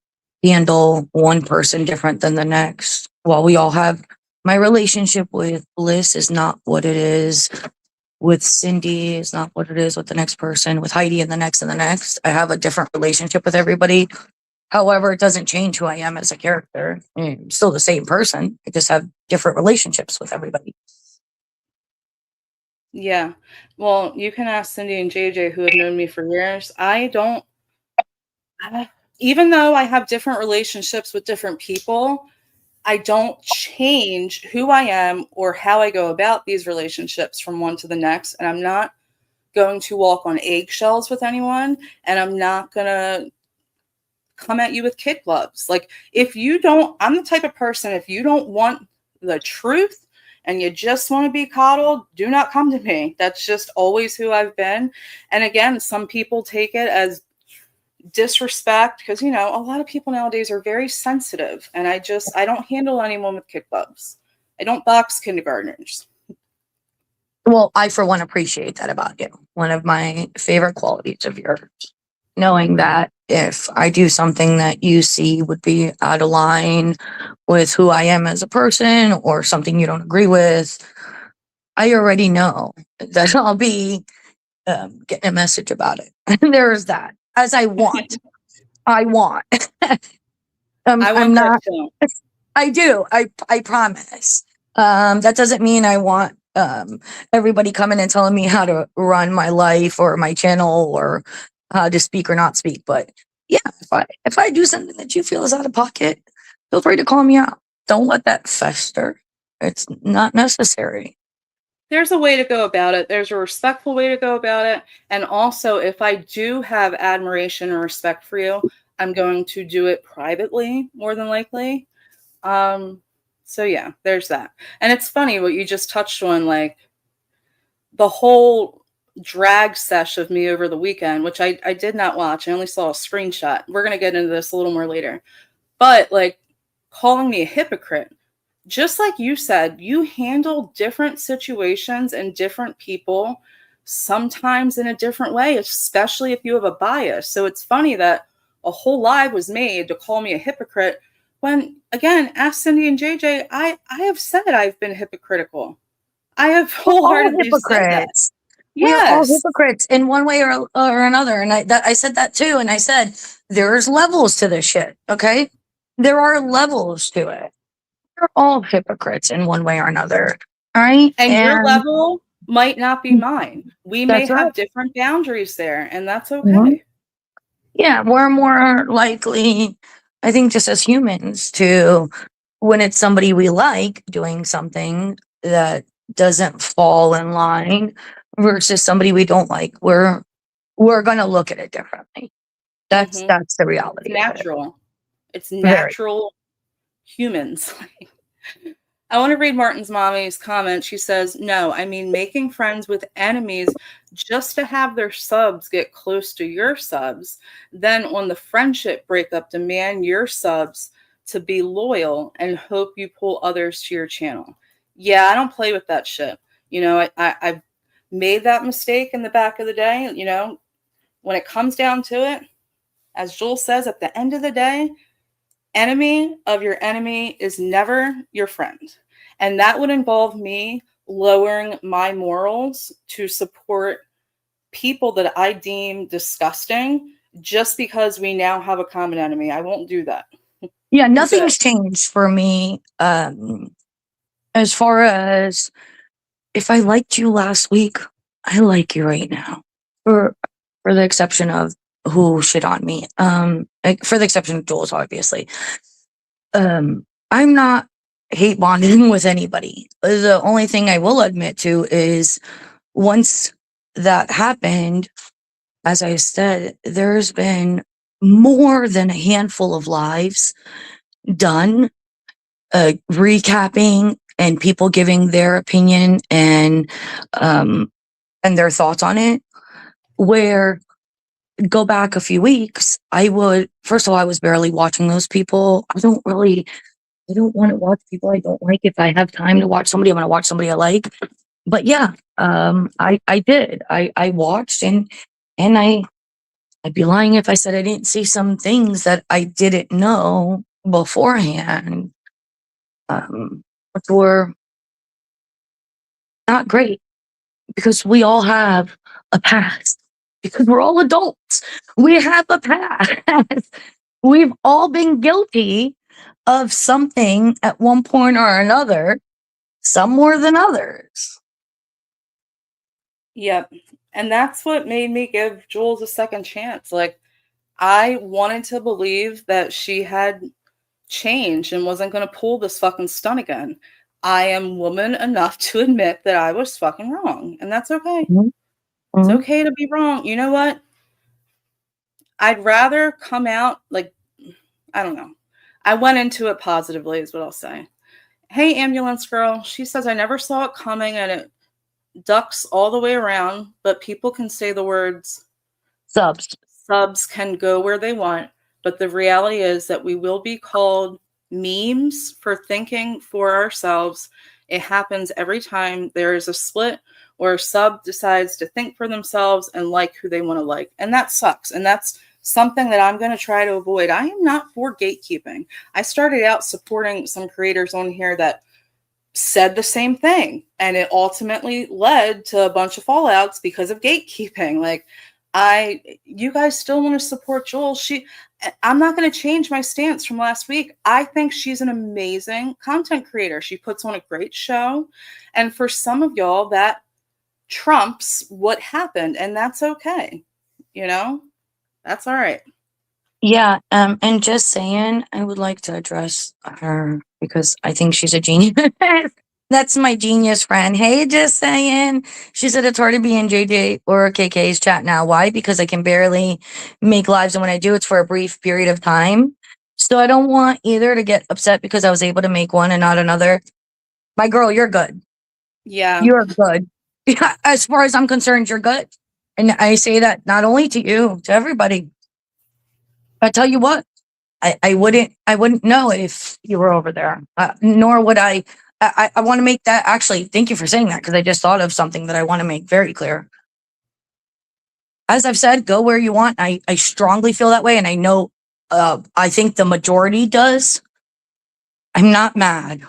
handle one person different than the next. While we all have, my relationship with Bliss is not what it is with Cindy, is not what it is with the next person, with Heidi and the next and the next. I have a different relationship with everybody. However, it doesn't change who I am as a character. I'm still the same person. I just have different relationships with everybody. Yeah. Well, you can ask Cindy and JJ, who have known me for years. Even though I have different relationships with different people, I don't change who I am or how I go about these relationships from one to the next. And I'm not going to walk on eggshells with anyone. And I'm not going to come at you with kid gloves. Like, I'm the type of person, if you don't want the truth and you just want to be coddled, do not come to me. That's just always who I've been. And again, some people take it as disrespect because, a lot of people nowadays are very sensitive. And I don't handle anyone with kid gloves. I don't box kindergartners. Well, I, for one, appreciate that about you. One of my favorite qualities of yours, knowing that if I do something that you see would be out of line with who I am as a person or something you don't agree with, I already know that I'll be getting a message about it. And there's that, as I want. I want. I'm not. I do. I promise. That doesn't mean I want everybody coming and telling me how to run my life or my channel or how to speak or not speak. But yeah, if I do something that you feel is out of pocket, feel free to call me out. Don't let that fester. It's not necessary. There's a way to go about it. There's a respectful way to go about it. And also, if I do have admiration and respect for you, I'm going to do it privately, more than likely. So yeah, there's that. And it's funny what you just touched on, like the whole drag sesh of me over the weekend, which I did not watch. I only saw a screenshot. We're going to get into this a little more later. But like calling me a hypocrite, just like you said, you handle different situations and different people sometimes in a different way, especially if you have a bias. So it's funny that a whole live was made to call me a hypocrite when, again, ask Cindy and JJ, I have said I've been hypocritical. I have wholeheartedly said that. We're all Yes. hypocrites in one way or another. And I said that too. And I said, there's levels to this shit. Okay. There are levels to it. We're all hypocrites in one way or another. All right. And your level might not be mine. We may That's have right. different boundaries there, and that's okay. Mhm. Yeah. We're more likely, I think, just as humans, to when it's somebody we like doing something that doesn't fall in line versus somebody we don't like, we're going to look at it differently. That's the reality. It's natural. It's natural humans. I want to read Martin's mommy's comment. She says, no, I mean making friends with enemies just to have their subs get close to your subs. Then on the friendship breakup, demand your subs to be loyal and hope you pull others to your channel. Yeah, I don't play with that shit. I've made that mistake in the back of the day. When it comes down to it, as Jules says, at the end of the day, enemy of your enemy is never your friend. And that would involve me lowering my morals to support people that I deem disgusting just because we now have a common enemy. I won't do that. Yeah, nothing's changed for me. As far as if I liked you last week, I like you right now. For the exception of who shit on me. For the exception of Jules, obviously. I'm not hate bonding with anybody. The only thing I will admit to is once that happened, as I said, there's been more than a handful of lives done, recapping and people giving their opinion and their thoughts on it, where go back a few weeks, first of all, I was barely watching those people. I don't want to watch people I don't like. If I have time to watch somebody, I'm going to watch somebody I like. But yeah, I did. I watched and I'd be lying if I said I didn't see some things that I didn't know beforehand, which were not great, because we all have a past, because we're all adults. We have a past. We've all been guilty of something at one point or another, some more than others. Yep. And that's what made me give Jules a second chance. Like, I wanted to believe that she had changed and wasn't going to pull this fucking stunt again. I am woman enough to admit that I was fucking wrong. And that's okay. Mm-hmm. It's okay to be wrong. You know what? I'd rather come out like, I don't know. I went into it positively is what I'll say. Hey, ambulance girl. She says, I never saw it coming and it ducks all the way around, but people can say the words subs can go where they want, but the reality is that we will be called memes for thinking for ourselves. It happens every time there is a split or a sub decides to think for themselves and like who they want to like, and that sucks. And that's something that I'm going to try to avoid. I am not for gatekeeping. I started out supporting some creators on here that said the same thing, and it ultimately led to a bunch of fallouts because of gatekeeping. Like, you guys still want to support Joel. I'm not going to change my stance from last week. I think she's an amazing content creator. She puts on a great show, and for some of y'all that trumps what happened, and that's okay. You know, that's all right. Yeah, and just saying, I would like to address her because I think she's a genius. That's my genius friend. Hey, just saying. She said it's hard to be in JJ or KK's chat now. Why? Because I can barely make lives, and when I do, it's for a brief period of time. So I don't want either to get upset because I was able to make one and not another. My girl, you're good. Yeah. You're good. As far as I'm concerned, you're good. And I say that not only to you, to everybody. I tell you what, I wouldn't know if you were over there, nor would I want to make that, actually, thank you for saying that, because I just thought of something that I want to make very clear. As I've said, go where you want. I strongly feel that way, and I know, I think the majority does. I'm not mad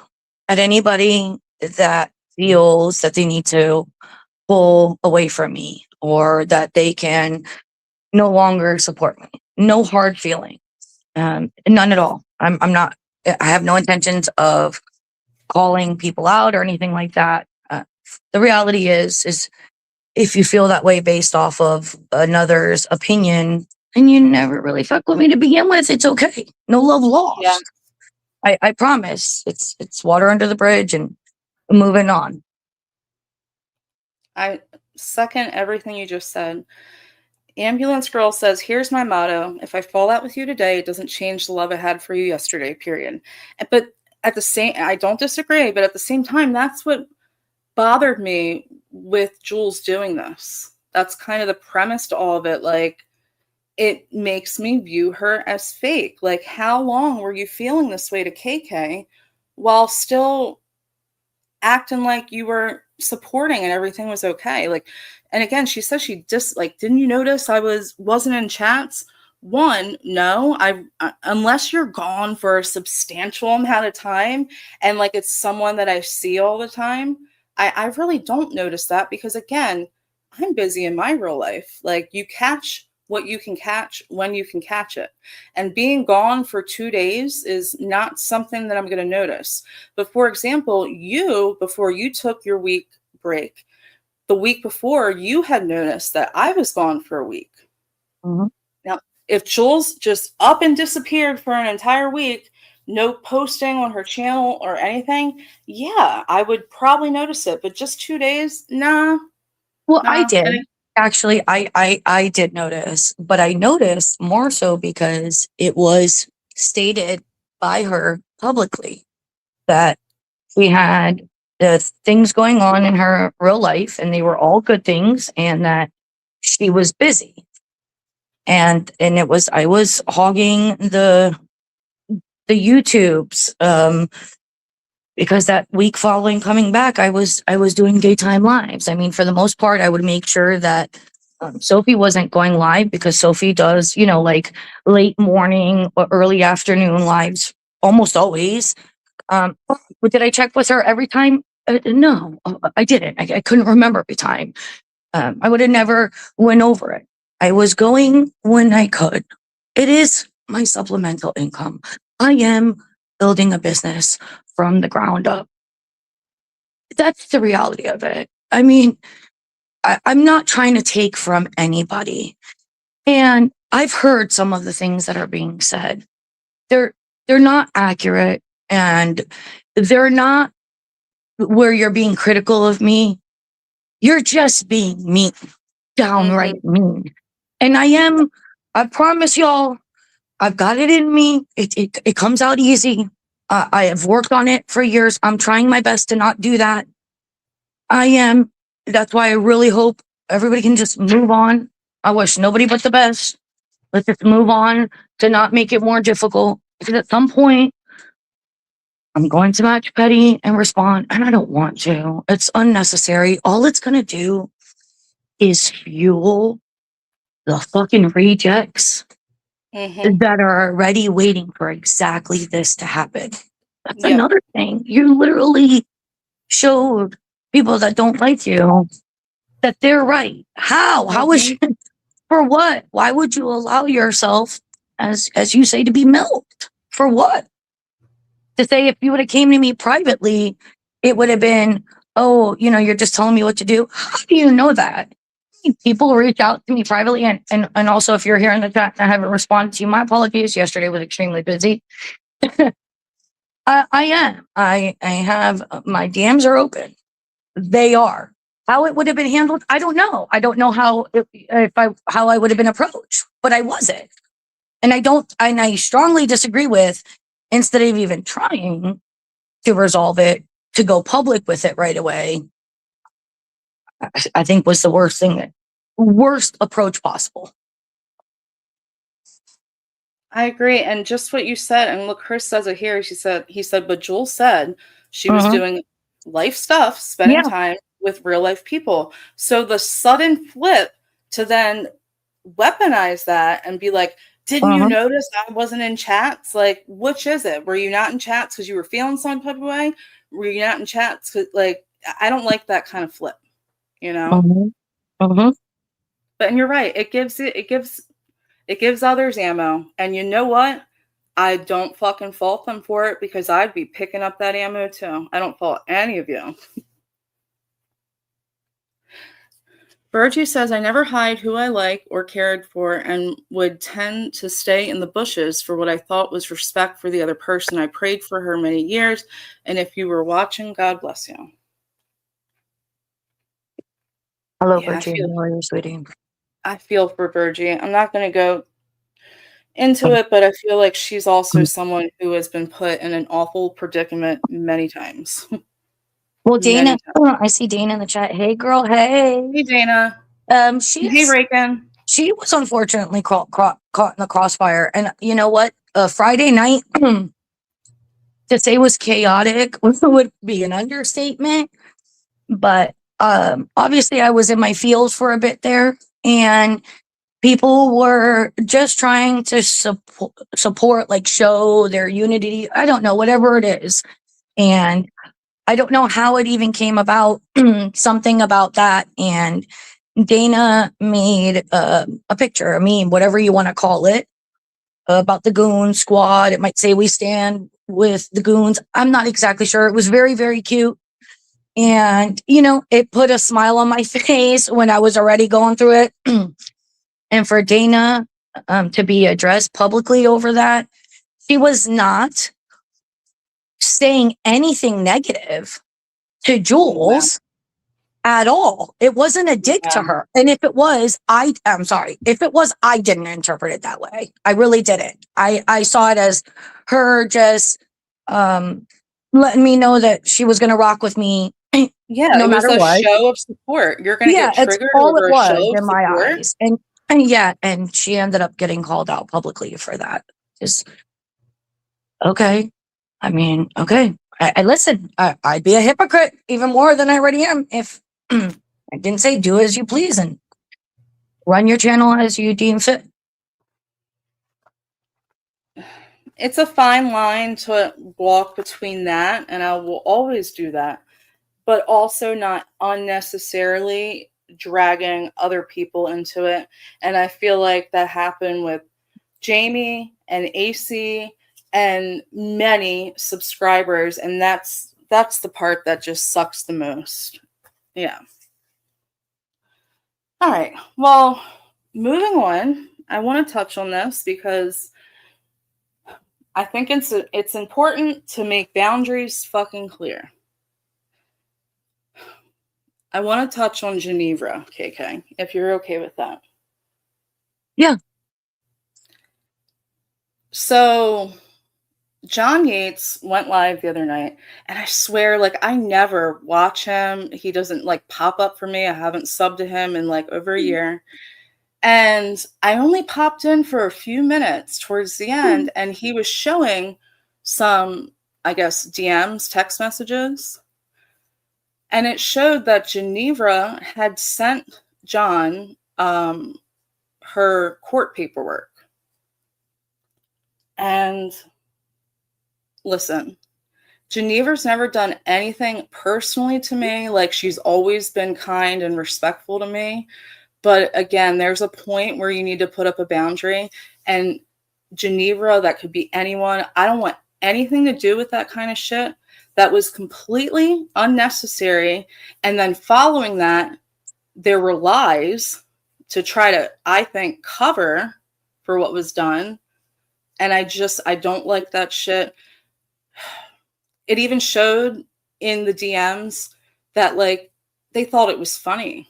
at anybody that feels that they need to pull away from me or that they can no longer support me. No hard feelings, none at all. I'm not. I have no intentions of calling people out or anything like that. The reality is if you feel that way based off of another's opinion, and you never really fuck with me to begin with, it's okay. No love lost. Yeah. I promise. It's water under the bridge and moving on. I second everything you just said. Ambulance Girl says, here's my motto. If I fall out with you today, it doesn't change the love I had for you yesterday, period. But at the same, I don't disagree, but at the same time, that's what bothered me with Jules doing this. That's kind of the premise to all of it. Like, it makes me view her as fake. Like, how long were you feeling this way to KK while still acting like you were supporting and everything was okay? Like, and again, she says she just, like, didn't you notice I wasn't in chats? One, no, unless you're gone for a substantial amount of time and like it's someone that I see all the time, I really don't notice that because again, I'm busy in my real life. Like you catch what you can catch when you can catch it. And being gone for 2 days is not something that I'm going to notice. But for example, before you took your week break, the week before you had noticed that I was gone for a week. Mhm. Now, if Jules just up and disappeared for an entire week, no posting on her channel or anything, yeah, I would probably notice it. But just 2 days, nah. Well, I nah. did. Actually, I did notice, but I noticed more so because it was stated by her publicly that she had things going on in her real life and they were all good things and that she was busy. And it was, I was hogging the YouTubes, because that week following coming back, I was doing daytime lives. I mean, for the most part, I would make sure that Sophie wasn't going live because Sophie does, like late morning or early afternoon lives almost always. But did I check with her every time? No, I didn't. I couldn't remember every time. I would have never went over it. I was going when I could. It is my supplemental income. I am building a business from the ground up. That's the reality of it. I mean, I'm not trying to take from anybody. And I've heard some of the things that are being said. They're not accurate and they're not where you're being critical of me. You're just being mean, downright mean. And I promise y'all, I've got it in me. It comes out easy. I have worked on it for years. I'm trying my best to not do that. I am. That's why I really hope everybody can just move on. I wish nobody but the best. Let's just move on to not make it more difficult. Because at some point, I'm going to match petty and respond, and I don't want to. It's unnecessary. All it's going to do is fuel the fucking rejects that are already waiting for exactly this to happen. That's another thing. You literally showed people that don't like you that they're right. How? How is you? For what? Why would you allow yourself, as you say, to be milked? For what? To say if you would have came to me privately, it would have been, oh, you're just telling me what to do. How do you know that? People reach out to me privately, and also if you're here in the chat and I haven't responded to you, my apologies. Yesterday was extremely busy. I am. I have my DMs are open. They are. How it would have been handled, I don't know. I don't know how I would have been approached, but I wasn't. And I strongly disagree with, instead of even trying to resolve it, to go public with it right away, I think was the worst approach possible. I agree. And just what you said, and look, Chris says it here. He said, but Jules said she was doing life stuff, spending time with real life people. So the sudden flip to then weaponize that and be like, didn't you notice I wasn't in chats? Like, which is it? Were you not in chats because you were feeling some type of way? Were you not in chats? Like, I don't like that kind of flip, But and you're right. It gives others ammo. And you know what? I don't fucking fault them for it because I'd be picking up that ammo too. I don't fault any of you. Virtue says, I never hide who I like or cared for and would tend to stay in the bushes for what I thought was respect for the other person. I prayed for her many years. And if you were watching, God bless you. Hello, Virgie. How are you, sweetie? I feel for Virgie. I'm not going to go into it, but I feel like she's also someone who has been put in an awful predicament many times. Well, Dana, I see Dana in the chat. Hey, girl. Hey. Hey, Dana. Hey, Reagan. She was unfortunately caught in the crossfire. And you know what? Friday night, to say was chaotic would be an understatement. But obviously, I was in my field for a bit there. And people were just trying to support, like show their unity. I don't know, whatever it is. And I don't know how it even came about, something about that. And Dana made a picture, a meme, whatever you want to call it, about the Goon Squad. It might say we stand with the Goons. I'm not exactly sure. It was very, very cute. And, you know, it put a smile on my face when I was already going through it. And for Dana to be addressed publicly over that, she was not saying anything negative to Jules at all. It wasn't a dig to her. And if it was, I'm sorry. If it was, I didn't interpret it that way. I really didn't. I saw it as her just letting me know that she was going to rock with me. Yeah, no it was matter a what. show of support. You're going to get it's triggered all over it a was show of in my support. eyes. And she ended up getting called out publicly for that. Just okay. I mean, okay. I listen. I'd be a hypocrite even more than I already am if I didn't say do as you please and run your channel as you deem fit. It's a fine line to walk between that, and I will always do that, but also not unnecessarily dragging other people into it. And I feel like that happened with Jamie and AC and many subscribers, and that's the part that just sucks the most. Yeah. All right. Well, moving on, I want to touch on this because I think it's important to make boundaries fucking clear. I want to touch on Geneva, KK, if you're okay with that. Yeah. So John Yates went live the other night, and I swear, like, I never watch him. He doesn't, like, pop up for me. I haven't subbed to him in, like, over a year. And I only popped in for a few minutes towards the end, and he was showing some, I guess, DMs, text messages. And it showed that Geneva had sent John her court paperwork. And listen, Geneva's never done anything personally to me. Like, she's always been kind and respectful to me. But again, there's a point where you need to put up a boundary. And Geneva, that could be anyone. I don't want anything to do with that kind of shit. That was completely unnecessary. And then following that, there were lies to try to, I think, cover for what was done. And I don't like that shit. It even showed in the DMs that, like, they thought it was funny.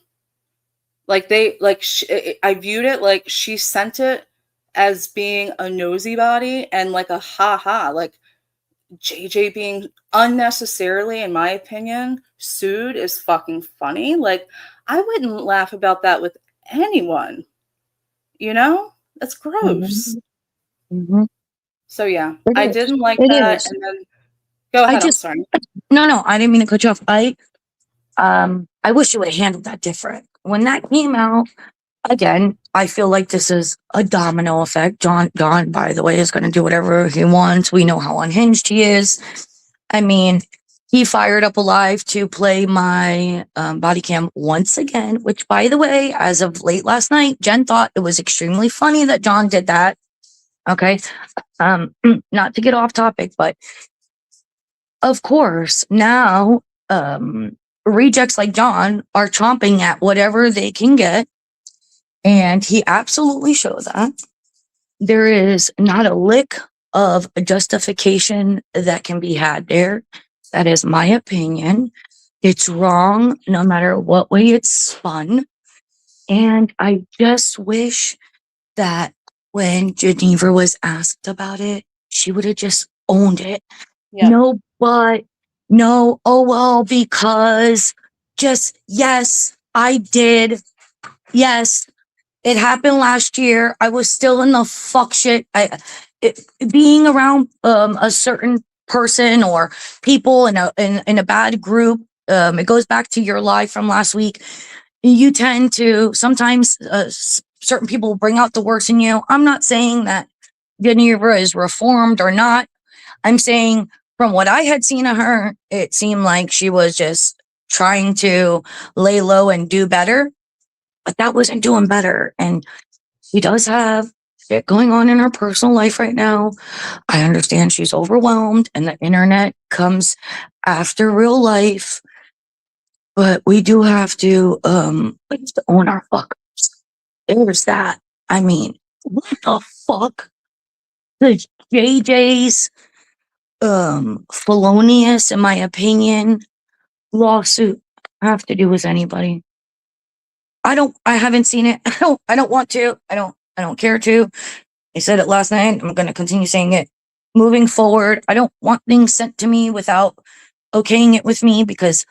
Like, I viewed it like she sent it as being a nosy body and like a ha-ha, like JJ being unnecessarily, in my opinion, sued is fucking funny. Like, I wouldn't laugh about that with anyone. You know? That's gross. Mm-hmm. So yeah, It I is. didn't like It that. is. And then go ahead. I'm sorry. No, I didn't mean to cut you off. I wish you would have handled that different. When that came out, again, I feel like this is a domino effect. John, by the way, is going to do whatever he wants. We know how unhinged he is. I mean, he fired up a live to play my body cam once again, which, by the way, as of late last night, Jen thought it was extremely funny that John did that. Okay. Not to get off topic, but of course, now rejects like John are chomping at whatever they can get. And he absolutely showed that. There is not a lick of justification that can be had there. That is my opinion. It's wrong no matter what way it's spun. And I just wish that when Geneva was asked about it, she would have just owned it. Yeah. No, oh well, because just, yes, I did. Yes, it happened last year. I was still in the fuck shit. Being around a certain person or people in a bad group, it goes back to your live from last week. You tend to sometimes certain people bring out the worst in you. I'm not saying that Geneva is reformed or not. I'm saying from what I had seen of her, it seemed like she was just trying to lay low and do better, but that wasn't doing better. And she does have shit going on in her personal life right now. I understand she's overwhelmed and the internet comes after real life, but we do have to own our fuckers. There's that. I mean, what the fuck? The JJ's felonious, in my opinion, lawsuit have to do with anybody. I haven't seen it. I don't want to. I don't care to. I said it last night. I'm going to continue saying it moving forward. I don't want things sent to me without okaying it with me, because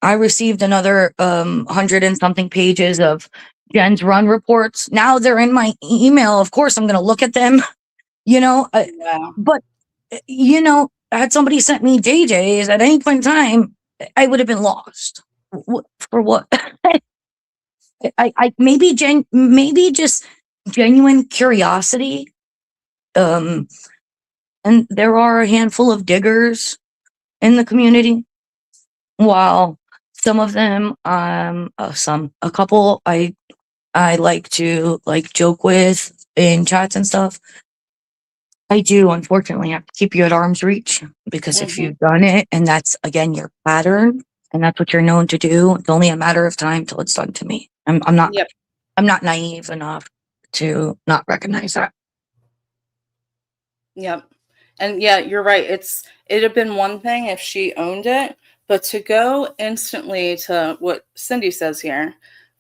I received another 100 and something pages of Jen's run reports. Now they're in my email. Of course, I'm going to look at them, you know, Yeah. but, you know, had somebody sent me JJ's at any point in time, I would have been lost. For what? I maybe just genuine curiosity. And there are a handful of diggers in the community, while some of them, a couple I like to joke with in chats and stuff. I do unfortunately have to keep you at arm's reach, because if you've done it and that's again your pattern and that's what you're known to do, it's only a matter of time till it's done to me. I'm not Yep. I'm not naive enough to not recognize that. Yep. And yeah, you're right. It'd have been one thing if she owned it, but to go instantly to what Cindy says here.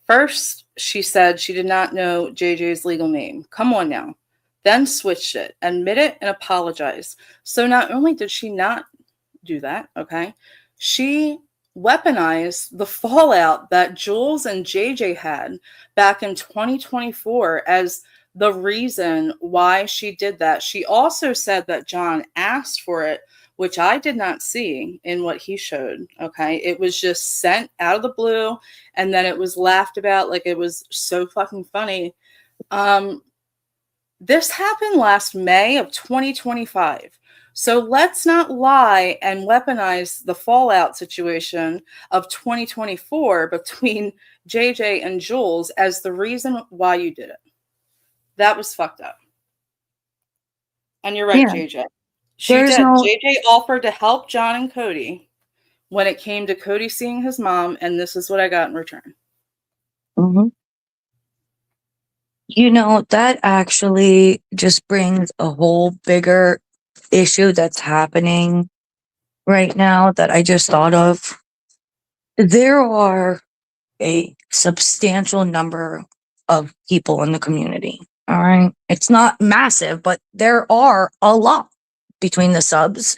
First, she said she did not know JJ's legal name. Come on now. Then switched it, admit it, and apologize. So not only did she not do that, okay, she weaponized the fallout that Jules and JJ had back in 2024 as the reason why she did that. She also said that John asked for it, which I did not see in what he showed. Okay. It was just sent out of the blue, and then it was laughed about like it was so fucking funny. This happened last May of 2025. So let's not lie and weaponize the fallout situation of 2024 between JJ and Jules as the reason why you did it. That was fucked up. And you're right, Yeah. JJ. There's no- JJ offered to help John and Cody when it came to Cody seeing his mom, and this is what I got in return. Mm-hmm. You know, that actually just brings a whole bigger issue that's happening right now that I just thought of. There are a substantial number of people in the community. All right. It's not massive, but there are a lot between the subs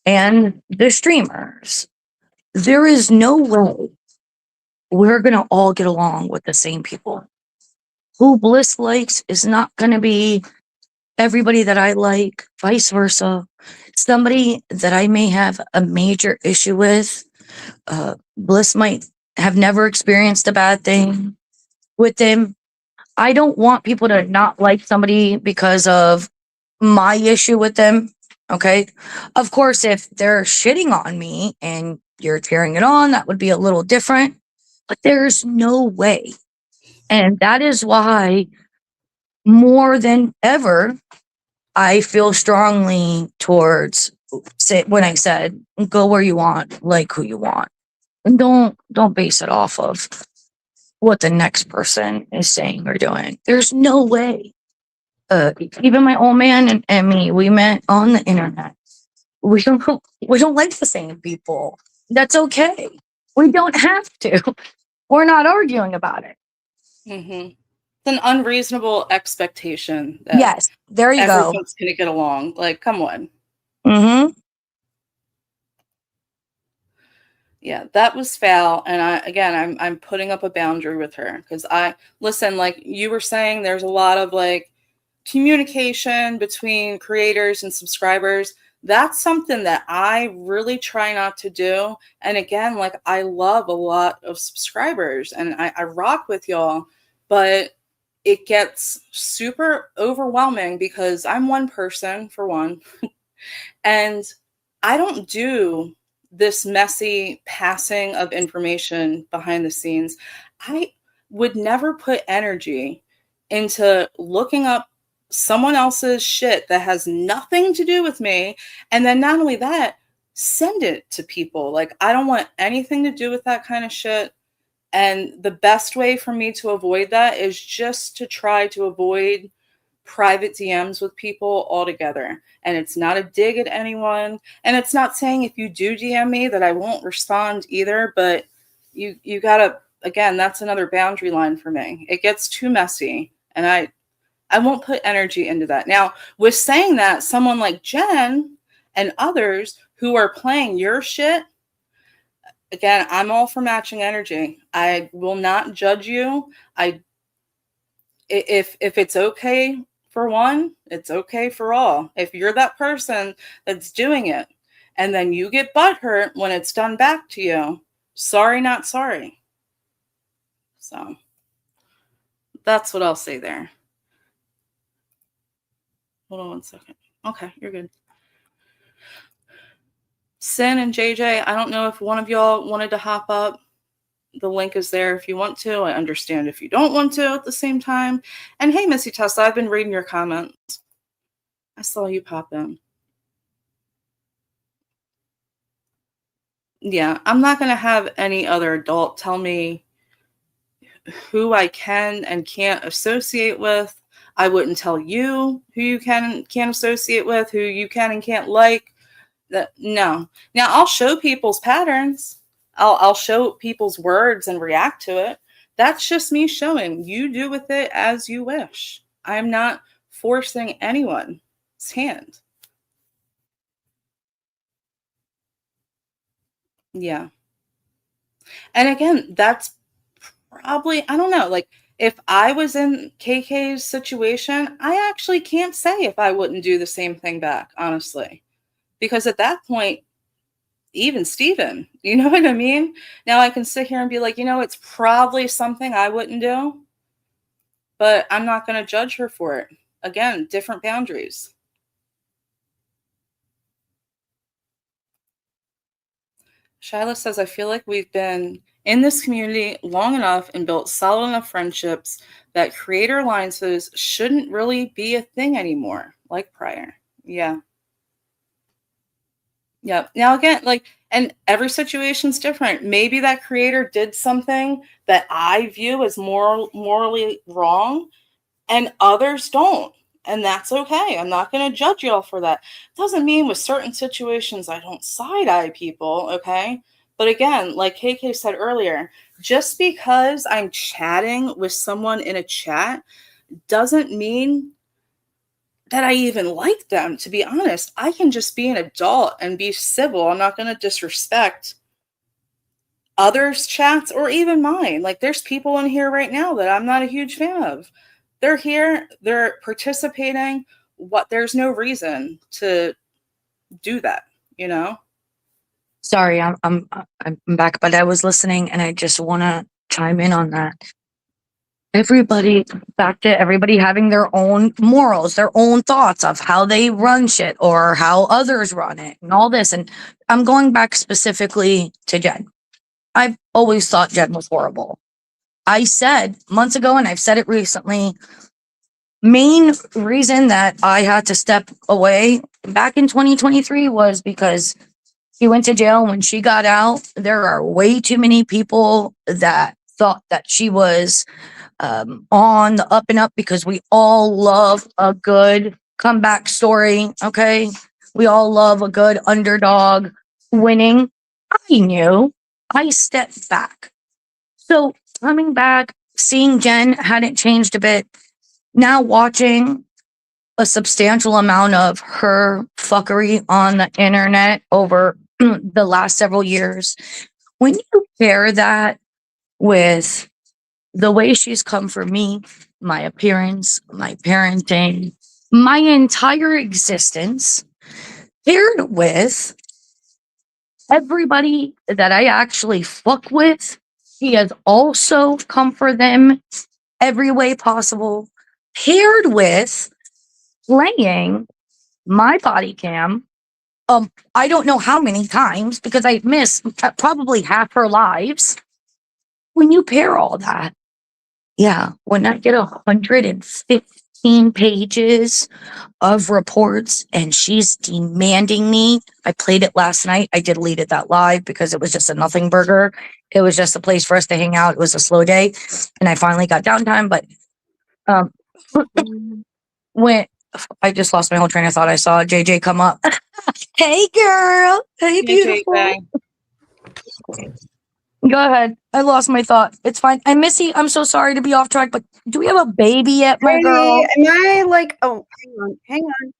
and the streamers. There is no way we're going to all get along with the same people. Who Bliss likes is not going to be everybody that I like, vice versa. Somebody that I may have a major issue with, Bliss might have never experienced a bad thing with them. I don't want people to not like somebody because of my issue with them. Okay. Of course, if they're shitting on me and you're cheering it on, that would be a little different, but there's no way. And that is why more than ever, I feel strongly towards when I said, go where you want, like who you want. And don't base it off of what the next person is saying or doing. There's no way. Even my old man and me, we met on the internet. We don't like the same people. That's okay. We don't have to. We're not arguing about it. Mm-hmm. It's an unreasonable expectation. That Yes, there you go. everyone's going to get along. Like, come on. Mm-hmm. Yeah, that was foul. And I'm putting up a boundary with her because listen, like you were saying, there's a lot of like communication between creators and subscribers. That's something that I really try not to do. And again, like I love a lot of subscribers and I rock with y'all, but it gets super overwhelming because I'm one person, for one, and I don't do this messy passing of information behind the scenes. I would never put energy into looking up someone else's shit that has nothing to do with me. And then not only that, send it to people. Like, I don't want anything to do with that kind of shit. And the best way for me to avoid that is just to try to avoid private DMs with people altogether. And it's not a dig at anyone. And it's not saying if you do DM me that I won't respond either. But you gotta, again, that's another boundary line for me. It gets too messy. And I won't put energy into that. Now, with saying that, someone like Jen and others who are playing your shit, again, I'm all for matching energy. I will not judge you. If it's okay for one, it's okay for all. If you're that person that's doing it and then you get butthurt when it's done back to you, sorry, not sorry. So that's what I'll say there. Hold on one second. Okay, you're good. Sin and JJ, I don't know if one of y'all wanted to hop up. The link is there if you want to. I understand if you don't want to at the same time. And hey, Missy Tesla, I've been reading your comments. I saw you pop in. Yeah, I'm not going to have any other adult tell me who I can and can't associate with. I wouldn't tell you who you can and can't associate with, who you can and can't like. No. Now, I'll show people's patterns. I'll show people's words and react to it. That's just me showing. You do with it as you wish. I'm not forcing anyone's hand. Yeah. And again, that's probably, I don't know, like, if I was in KK's situation, I actually can't say if I wouldn't do the same thing back, honestly. Because at that point, even Steven, you know what I mean? Now I can sit here and be like, it's probably something I wouldn't do, but I'm not going to judge her for it. Again, different boundaries. Shyla says, I feel like we've been in this community long enough and built solid enough friendships that creator alliances shouldn't really be a thing anymore, like prior. Yeah. Yeah. Now again, and every situation's different. Maybe that creator did something that I view as morally wrong, and others don't. And that's okay. I'm not going to judge y'all for that. Doesn't mean with certain situations I don't side-eye people, okay? But again, like KK said earlier, just because I'm chatting with someone in a chat doesn't mean that I even like them, to be honest. I can just be an adult and be civil. I'm not going to disrespect others' chats or even mine. Like, there's people in here right now that I'm not a huge fan of. They're here, they're participating. There's no reason to do that, Sorry, I'm back, but I was listening and I just want to chime in on that. Back to everybody having their own morals, their own thoughts of how they run shit or how others run it and all this. And I'm going back specifically to Jen. I've always thought Jen was horrible. I said months ago, and I've said it recently, main reason that I had to step away back in 2023 was because she went to jail. When she got out, there are way too many people that thought that she was on the up and up, because we all love a good comeback story. Okay. We all love a good underdog winning. I knew. I stepped back. So coming back, seeing Jen hadn't changed a bit. Now watching a substantial amount of her fuckery on the internet over the last several years. When you pair that with the way she's come for me, my appearance, my parenting, my entire existence, paired with everybody that I actually fuck with, she has also come for them every way possible, paired with playing my body cam. I don't know how many times because I've missed probably half her lives. When you pair all that, yeah, when I get 115 pages of reports and she's demanding me, I played it last night. I deleted that live because it was just a nothing burger. It was just a place for us to hang out. It was a slow day, and I finally got downtime. But when I just lost my whole train of thought, I saw JJ come up. Hey, girl. Hey, beautiful. Go ahead. I lost my thought. It's fine. And Missy, I'm so sorry to be off track, but do we have a baby yet, my girl? Am I like, oh, hang on.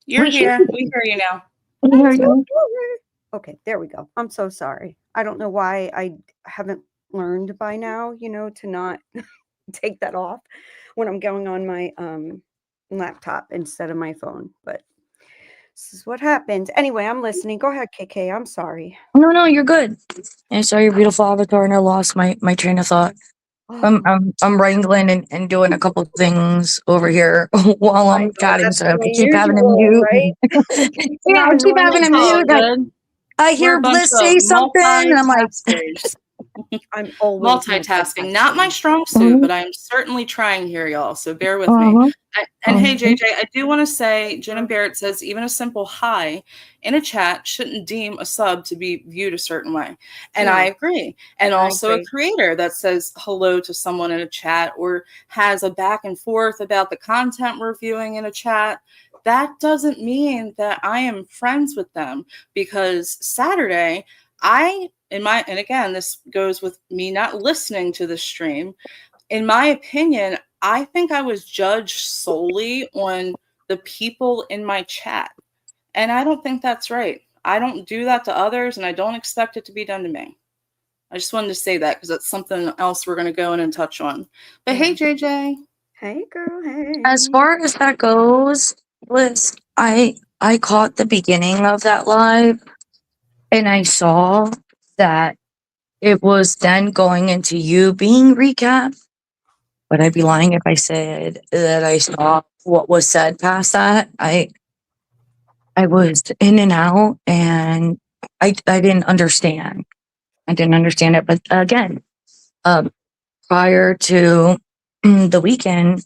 You're We here. hear- We hear you now. I hear you. Okay, there we go. I'm so sorry. I don't know why I haven't learned by now, to not take that off when I'm going on my laptop instead of my phone. But this is what happens. Anyway, I'm listening. Go ahead, KK. I'm sorry. No, you're good. I saw your beautiful avatar and I lost my train of thought. Oh, I'm wrangling and doing a couple things over here while I I'm know, chatting, that's so I my keep having to usual, mute. right? Yeah, I not keep having to normal. All mute. good. I We're hear a bunch Bliss of say something, and I'm like, multitaskers. I'm always Multitasking, not my strong suit, but I'm certainly trying here, y'all. So bear with me. uh-huh. And hey, Mhm. JJ, I do want to say, Jen and Barrett says even a simple hi in a chat shouldn't deem a sub to be viewed a certain way. And No. I agree. And I also agree. a creator that says hello to someone in a chat or has a back and forth about the content we're viewing in a chat. That doesn't mean that I am friends with them, because Saturday, and again, this goes with me not listening to the stream. In my opinion, I think I was judged solely on the people in my chat. And I don't think that's right. I don't do that to others, and I don't expect it to be done to me. I just wanted to say that because that's something else we're going to go in and touch on. But hey, JJ. Hey, girl. Hey. As far as that goes, Bliss, I caught the beginning of that live, and I saw that it was then going into you being recapped. But I'd be lying if I said that I saw what was said past that. I was in and out, and I didn't understand. I didn't understand it. But again, prior to the weekend,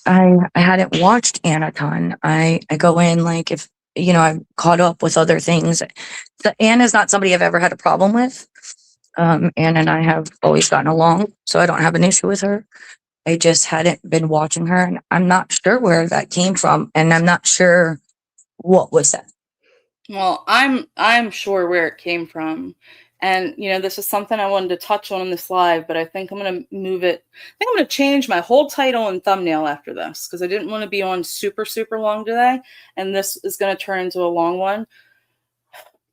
I hadn't watched Anna ton. I go in like if I'm caught up with other things. Anna's not somebody I've ever had a problem with. Anna and I have always gotten along, so I don't have an issue with her. I just hadn't been watching her, and I'm not sure where that came from, and I'm not sure what was said. Well, I'm sure where it came from. And this is something I wanted to touch on in this live, but I think I'm going to move it. I think I'm going to change my whole title and thumbnail after this, because I didn't want to be on super, super long today. And this is going to turn into a long one.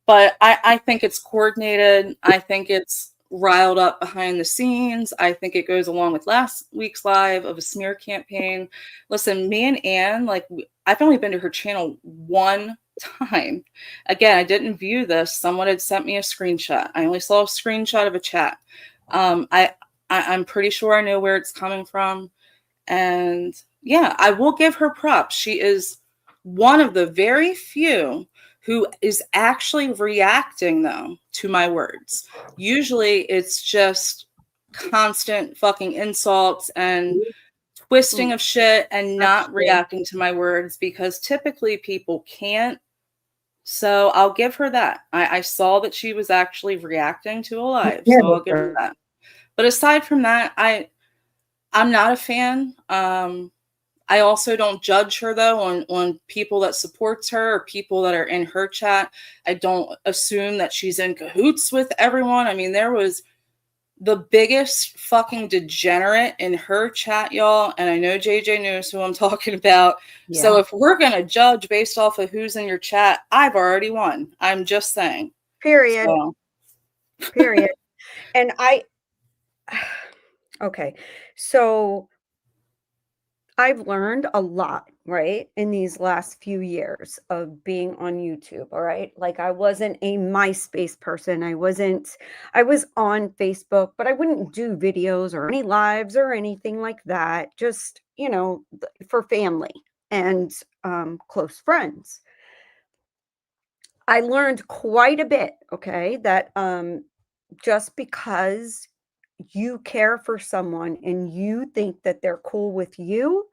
But I think it's coordinated. I think it's riled up behind the scenes. I think it goes along with last week's live of a smear campaign. Listen, me and Anne, I've only been to her channel one time. Again, I didn't view this. Someone had sent me a screenshot. I only saw a screenshot of a chat. I'm pretty sure I know where it's coming from. And yeah, I will give her props. She is one of the very few who is actually reacting, though, to my words. Usually it's just constant fucking insults and twisting of shit and not reacting to my words, because typically people can't. So I'll give her that. I saw that she was actually reacting to a live, so I'll give her that. But aside from that, I'm not a fan. I also don't judge her, though, on people that supports her or people that are in her chat. I don't assume that she's in cahoots with everyone. I mean, there was the biggest fucking degenerate in her chat, y'all. And I know JJ knows who I'm talking about. Yeah. So if we're going to judge based off of who's in your chat, I've already won. I'm just saying. Period. So. Period. And okay. So I've learned a lot, right, in these last few years of being on YouTube, all right? Like I wasn't a MySpace person. I was on Facebook, but I wouldn't do videos or any lives or anything like that. Just, for family and close friends. I learned quite a bit, okay, that just because you care for someone and you think that they're cool with you,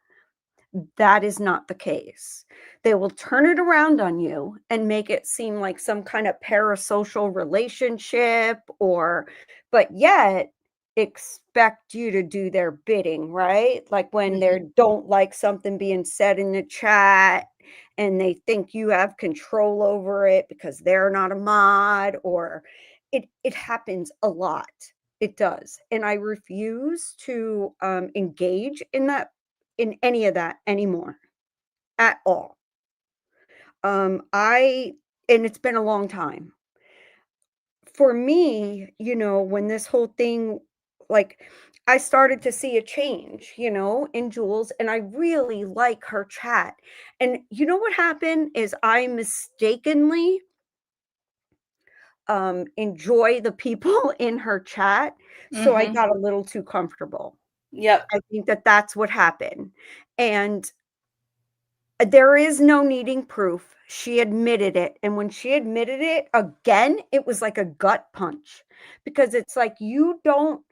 that is not the case. They will turn it around on you and make it seem like some kind of parasocial relationship but yet expect you to do their bidding, right? Like when they don't like something being said in the chat and they think you have control over it because they're not a mod, or it happens a lot. It does. And I refuse to engage in any of that anymore at all. And it's been a long time. For me, when this whole thing, like, I started to see a change, in Jules, and I really like her chat. And you know what happened is I mistakenly enjoy the people in her chat. So I got a little too comfortable. Yep. I think that's what happened. And there is no needing proof. She admitted it. And when she admitted it again, it was like a gut punch, because it's like, you don't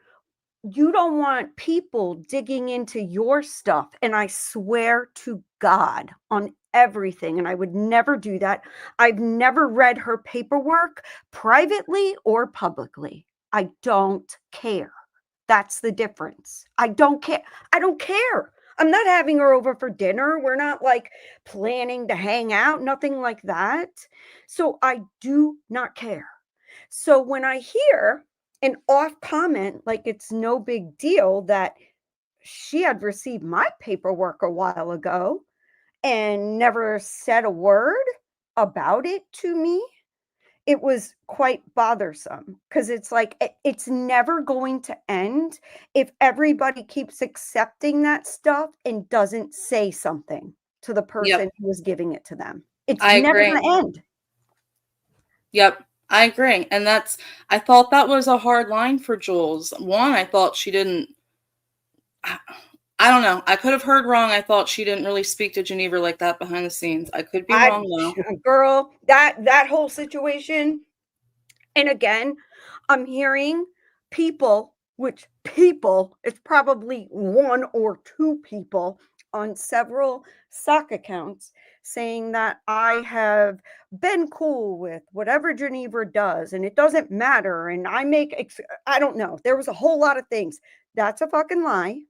want people digging into your stuff. And I swear to God on everything, and I would never do that. I've never read her paperwork privately or publicly. I don't care. That's the difference. I don't care. I'm not having her over for dinner. We're not like planning to hang out, nothing like that. So I do not care. So when I hear an off comment, like it's no big deal that she had received my paperwork a while ago and never said a word about it to me, it was quite bothersome, because it's like, it's never going to end if everybody keeps accepting that stuff and doesn't say something to the person who was giving it to them. It's never going to end. Yep, I agree. And I thought that was a hard line for Jules. One, I thought she didn't, I don't know. I could have heard wrong. I thought she didn't really speak to Geneva like that behind the scenes. I could be wrong though. Girl, that whole situation. And again, I'm hearing it's probably one or two people on several sock accounts saying that I have been cool with whatever Geneva does and it doesn't matter. And I don't know. There was a whole lot of things. That's a fucking lie.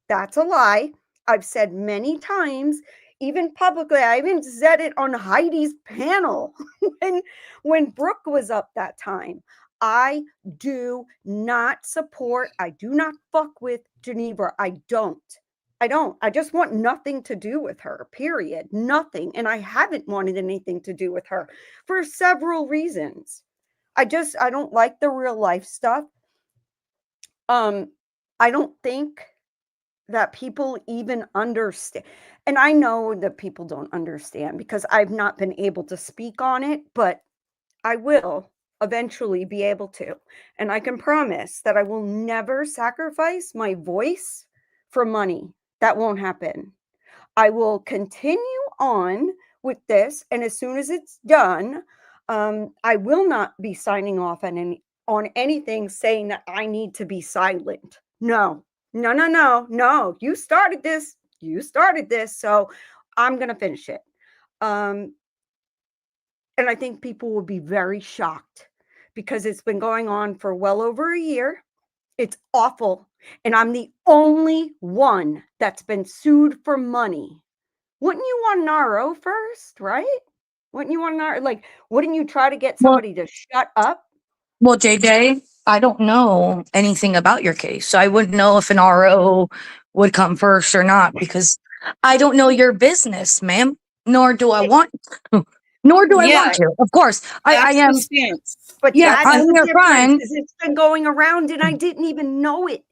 That's a lie. I've said many times, even publicly. I even said it on Heidi's panel when Brooke was up that time. I do not support, I do not fuck with Geneva. I don't. I just want nothing to do with her, period. Nothing. And I haven't wanted anything to do with her for several reasons. I don't like the real life stuff. I don't think that people even understand. And I know that people don't understand because I've not been able to speak on it, but I will eventually be able to. And I can promise that I will never sacrifice my voice for money. That won't happen. I will continue on with this. And as soon as it's done, I will not be signing off on anything saying that I need to be silent. No. You started this. So I'm going to finish it. And I think people will be very shocked because it's been going on for well over a year. It's awful. And I'm the only one that's been sued for money. Wouldn't you want an RO first, right? Wouldn't you want an RO? Like, wouldn't you try to get somebody to shut up? Well, JJ, I don't know anything about your case. So I wouldn't know if an RO would come first or not because I don't know your business, ma'am. Nor do I want to. Nor do I want to. Of course, I am. But yeah, I'm your friend. It's been going around and I didn't even know it.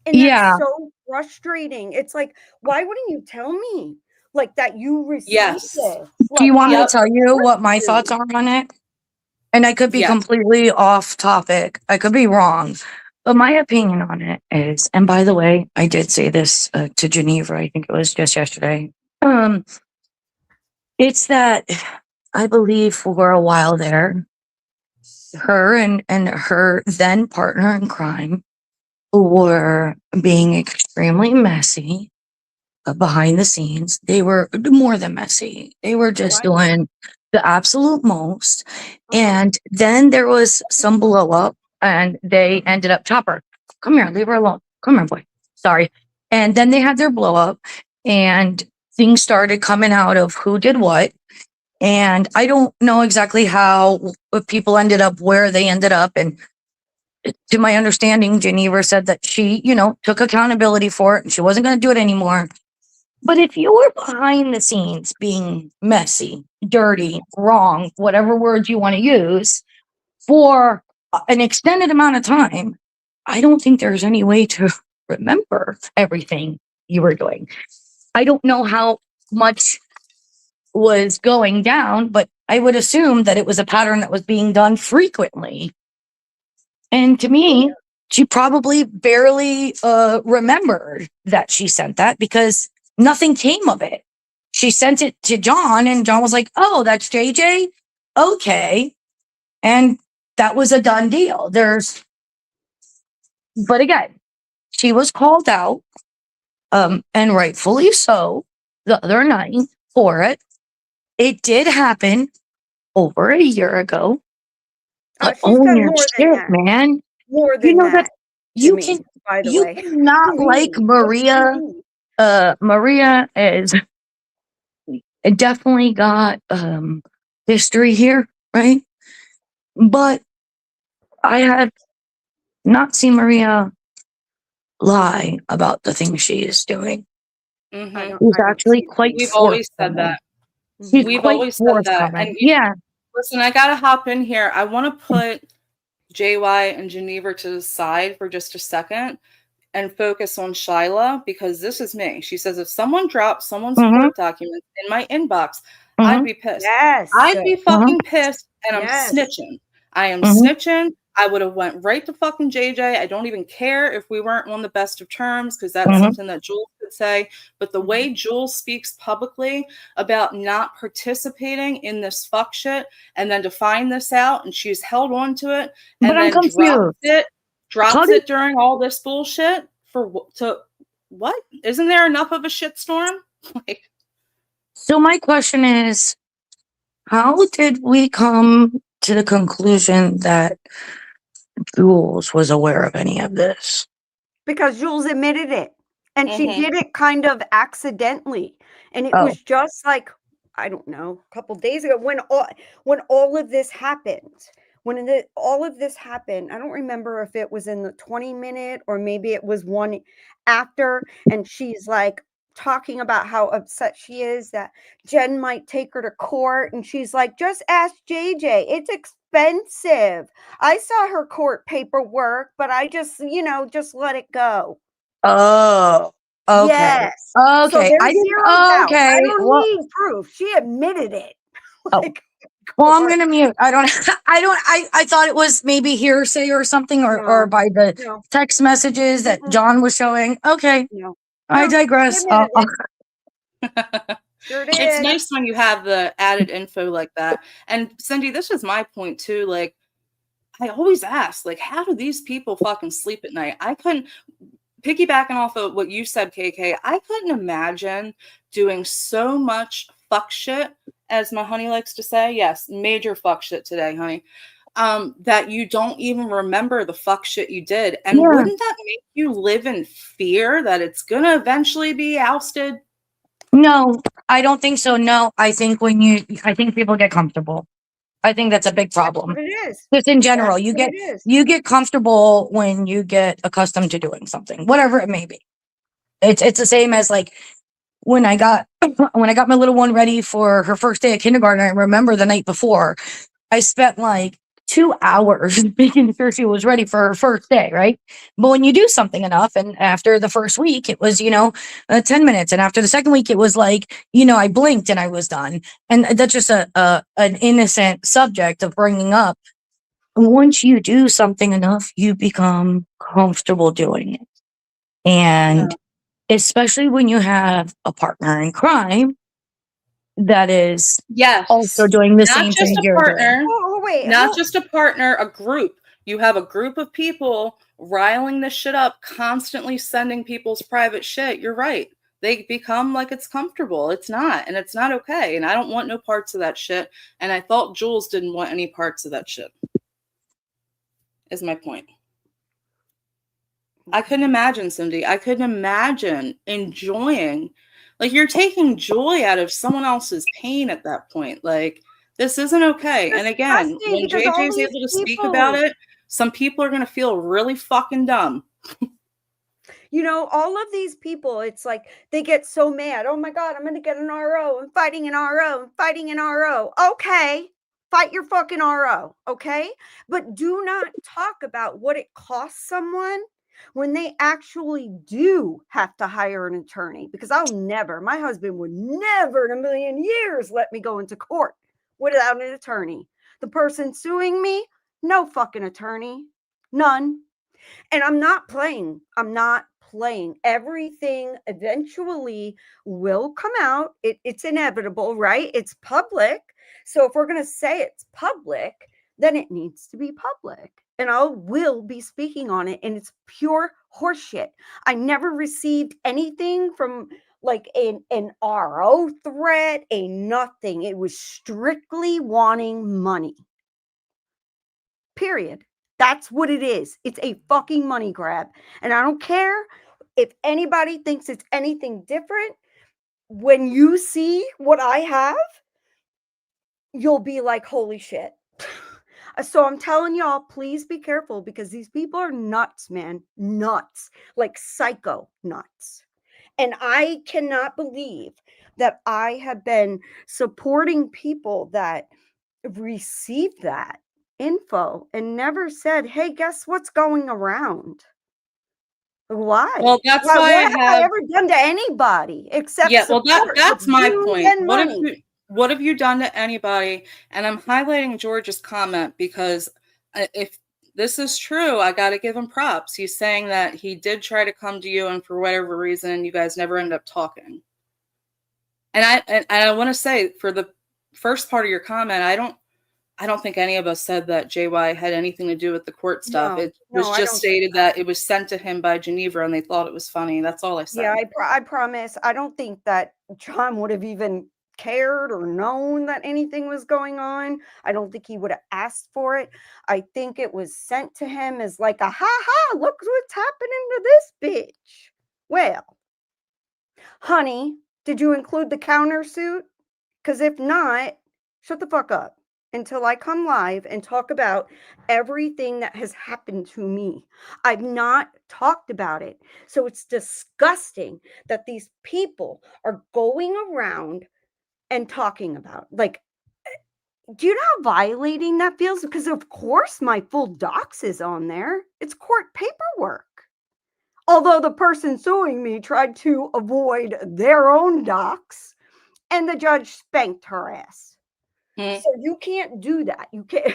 And that's so frustrating. It's like, why wouldn't you tell me like that you received Yes. this? Do you Like, want me I to tell you support what my you. thoughts are on it? And I could be Yes. completely off topic. I could be wrong. But my opinion on it is, and by the way, I did say this to Geneva, I think it was just yesterday. It's that I believe for a while there, her and her then partner in crime were being extremely messy behind the scenes. They were more than messy. They were just What? doing the absolute most. Uh-huh. And then there was some blow up and they ended up, Chopper, come here, leave her alone. Come here, boy. Sorry. And then they had their blow up and things started coming out of who did what. And I don't know exactly how people ended up where they ended up. And to my understanding, Geneva said that she, took accountability for it and she wasn't going to do it anymore. But if you were behind the scenes being messy, dirty, wrong, whatever words you want to use, for an extended amount of time, I don't think there's any way to remember everything you were doing. I don't know how much was going down, but I would assume that it was a pattern that was being done frequently. And to me, she probably barely remembered that she sent that because nothing came of it. She sent it to John and John was like, oh, that's JJ? Okay. And that was a done deal. But again, she was called out, and rightfully so, the other night for it. It did happen over a year ago. But She's own done your more than shit, that. man. More You than know that. that to you me, can by the you way. cannot To like me. Maria. To me. Maria is definitely got history here, right? But I have not seen Maria lie about the things she is doing. Mhm. She's I don't actually see quite We've always said forthcoming. that. She's We've quite always said that. forthcoming. And Yeah. listen, I gotta hop in here. I want to put JY and Geneva to the side for just a second and focus on Shyla because this is me. She says if someone drops someone's Mhm. court documents in my inbox, I'd Mhm. be pissed. Yes. I'd be fucking pissed, and I'm Yes. snitching. I am Mhm. snitching. I would have went right to fucking JJ. I don't even care if we weren't on the best of terms because that's Mhm. something that Jules could say. But the way Mm-hmm. Jules speaks publicly about not participating in this fuck shit and then to find this out and she's held on to it and But I'm then confused. drops How did it during all this bullshit to what? Isn't there enough of a shitstorm? Like, so my question is, how did we come to the conclusion that Jules was aware of any of this? Because Jules admitted it. And she Mhm. did it kind of accidentally. And it Oh. was just like, I don't know, a couple days ago when all of this happened. All of this happened, I don't remember if it was in the 20-minute or maybe it was one after. And she's like talking about how upset she is that Jen might take her to court. And she's like, just ask JJ. It's expensive. I saw her court paperwork, but I just let it go. Oh. Okay. Yes. Okay. So there's I didn't. zero doubt. Okay. I don't Well, need proof. She admitted it. Oh. Like, well, I'm gonna mute. I don't. I thought it was maybe hearsay or something, or No. by the No. text messages that Mm-mm. John was showing. Okay. No. I No, digress. she admitted Sure It's did. nice when you have the added info like that. And Cindy, this is my point too. Like, I always ask, like, how do these people fucking sleep at night? I couldn't, piggybacking off of what you said, KK, I couldn't imagine doing so much fuck shit, as my honey likes to say. Yes, major fuck shit today, honey. That you don't even remember the fuck shit you did. And Yeah. wouldn't that make you live in fear that it's gonna eventually be ousted? No, I don't think so. No, I think people get comfortable. I think that's a big problem. What it is. Just in general, That's you what get it is. you get comfortable when you get accustomed to doing something, whatever it may be. It's the same as like when I got my little one ready for her first day of kindergarten. I remember the night before, I spent like 2 hours making sure she was ready for her first day, right? But when you do something enough, and after the first week, it was, 10 minutes. And after the second week, it was like, I blinked and I was done. And that's just an innocent subject of bringing up. Once you do something enough, you become comfortable doing it. And especially when you have a partner in crime that is Yes. also doing the Not same just thing a you're doing. partner. Oh, wait. Not just a partner, a group. You have a group of people riling this shit up, constantly sending people's private shit. You're right. They become like it's comfortable. It's not, and it's not okay. And I don't want no parts of that shit. And I thought Jules didn't want any parts of that shit. Is my point. I couldn't imagine, Cindy. I couldn't imagine enjoying, like, you're taking joy out of someone else's pain at that point. Like, this isn't okay. And again, disgusting when because all JJ's these able to speak people- about it, some people are going to feel really fucking dumb. All of these people, it's like they get so mad. Oh my God, I'm going to get an RO. I'm fighting an RO. I'm fighting an RO. Okay. Fight your fucking RO. Okay. But do not talk about what it costs someone when they actually do have to hire an attorney, because my husband would never in a million years let me go into court without an attorney. The person suing me, no fucking attorney, none. And I'm not playing. Everything eventually will come out. It's inevitable, right? It's public. So if we're going to say it's public, then it needs to be public. And I will be speaking on it. And it's pure horseshit. I never received anything from like an RO threat, a nothing. It was strictly wanting money. Period. That's what it is. It's a fucking money grab. And I don't care if anybody thinks it's anything different. When you see what I have, you'll be like, holy shit. So I'm telling y'all, please be careful, because these people are nuts, man. Nuts. Like psycho nuts. And I cannot believe that I have been supporting people that received that info and never said, hey, guess what's going around? Why? Well, that's What why have I ever done to anybody except support that's with my food point. and money? What have you done to anybody? And I'm highlighting George's comment because if this is true, I got to give him props. He's saying that he did try to come to you, and for whatever reason, you guys never ended up talking. And I want to say, for the first part of your comment, I don't think any of us said that JY had anything to do with the court stuff. No, it was I just don't stated that it was sent to him by Geneva, and they thought it was funny. That's all I said. Yeah, I promise. I don't think that John would have even cared or known that anything was going on. I don't think he would have asked for it. I think it was sent to him as like a ha, look what's happening to this bitch. Well, honey, did you include the countersuit? Because if not, shut the fuck up until I come live and talk about everything that has happened to me. I've not talked about it. So it's disgusting that these people are going around and talking about, like, do you know how violating that feels? Because of course my full docs is on there. It's court paperwork. Although the person suing me tried to avoid their own docs, and the judge spanked her ass. So you can't do that. You can't.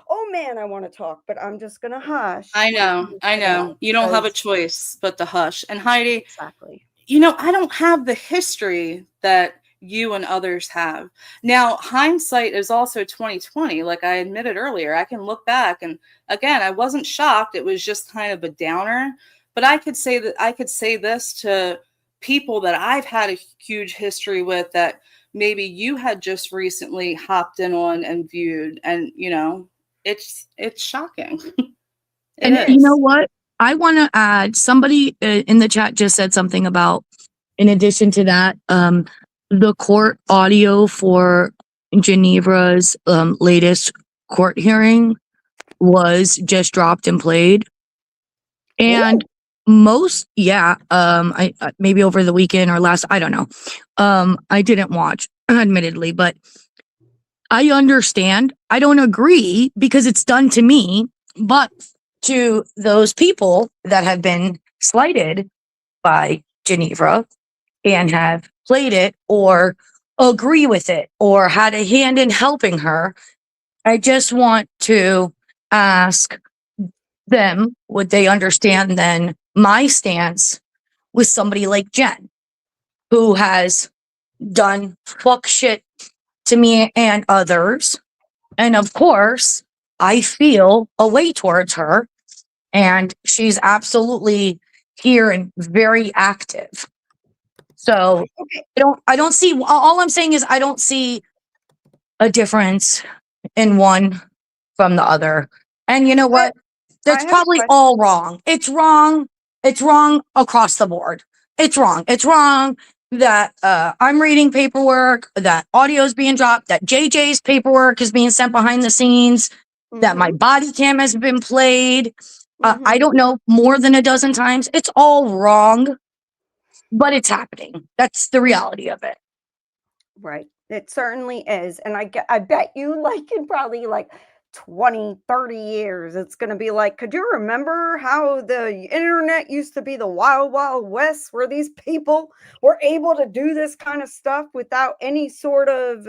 Oh man, I want to talk, but I'm just gonna hush. I know. You don't have a choice but to hush. And Heidi, exactly. I don't have the history that you and others have. Now, hindsight is also 2020. Like I admitted earlier, I can look back, and again, I wasn't shocked. It was just kind of a downer. But I could say this to people that I've had a huge history with, that maybe you had just recently hopped in on and viewed, and it's shocking. And you know what? I want to add, somebody in the chat just said something about, in addition to that, the court audio for Geneva's latest court hearing was just dropped and played. And I maybe over the weekend or last, I don't know. I didn't watch, admittedly, but I understand. I don't agree because it's done to me, but to those people that have been slighted by Geneva and have played it or agree with it or had a hand in helping her, I just want to ask them, would they understand then my stance with somebody like Jen, who has done fuck shit to me and others? And of course, I feel a way towards her, and she's absolutely here and very active. So Okay. I don't see, all I'm saying is I don't see a difference in one from the other. And you know what? That's have a probably question. all wrong. It's wrong. It's wrong across the board. It's wrong. It's wrong that I'm reading paperwork, that audio is being dropped, that JJ's paperwork is being sent behind the scenes, that my body cam has been played. I don't know, more than a dozen times. It's all wrong, but it's happening. That's the reality of it. Right. It certainly is. And I bet you, like, in probably like 20, 30 years, it's going to be like, could you remember how the internet used to be the wild, wild west where these people were able to do this kind of stuff without any sort of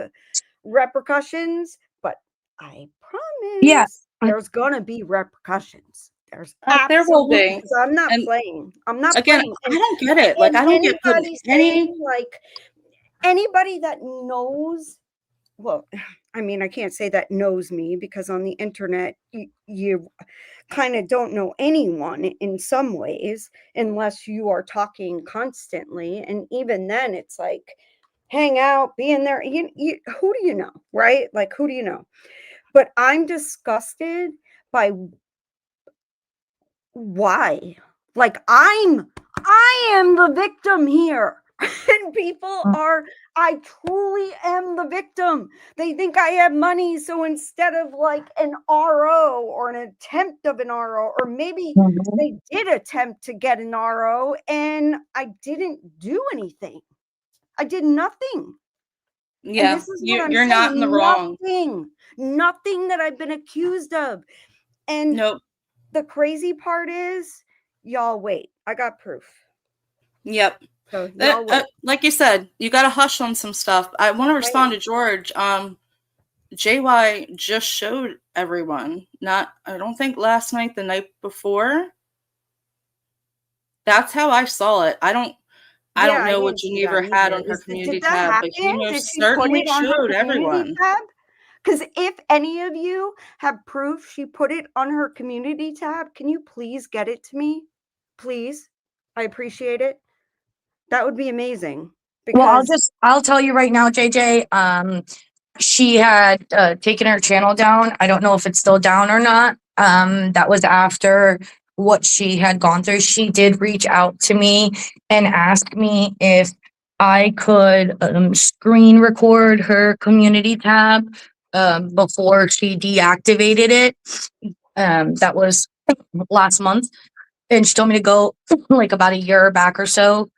repercussions? But I promise Yeah. there's going to be repercussions. There's There will be. absolutely, because I'm not And playing. I'm not again, playing. I don't get it. Like, I don't get put in any. Like, anybody that knows, well, I mean, I can't say that knows me, because on the internet, you kind of don't know anyone in some ways, unless you are talking constantly. And even then, it's like, hang out, be in there. Who do you know, right? Like, who do you know? But I'm disgusted by why. Like, I am the victim here. And people are, I truly am the victim. They think I have money. So instead of like an RO or an attempt of an RO, or maybe they did attempt to get an RO and I didn't do anything. I did nothing. And Yeah, this is what I'm you're not in the wrong. Nothing that I've been accused of. And Nope. the crazy part is, y'all wait. I got proof. Yep. So y'all wait. Like you said, you got to hush on some stuff. I want to respond to George. JY just showed everyone, I don't think last night, the night before. That's how I saw it. I don't know what Geneva had on her community tab, but he most certainly showed everyone. Because if any of you have proof she put it on her community tab, can you please get it to me? Please. I appreciate it. That would be amazing. Well, I'll tell you right now, JJ, she had taken her channel down. I don't know if it's still down or not. That was after what she had gone through. She did reach out to me and ask me if I could screen record her community tab before she deactivated it. That was last month. And she told me to go like about a year back or so.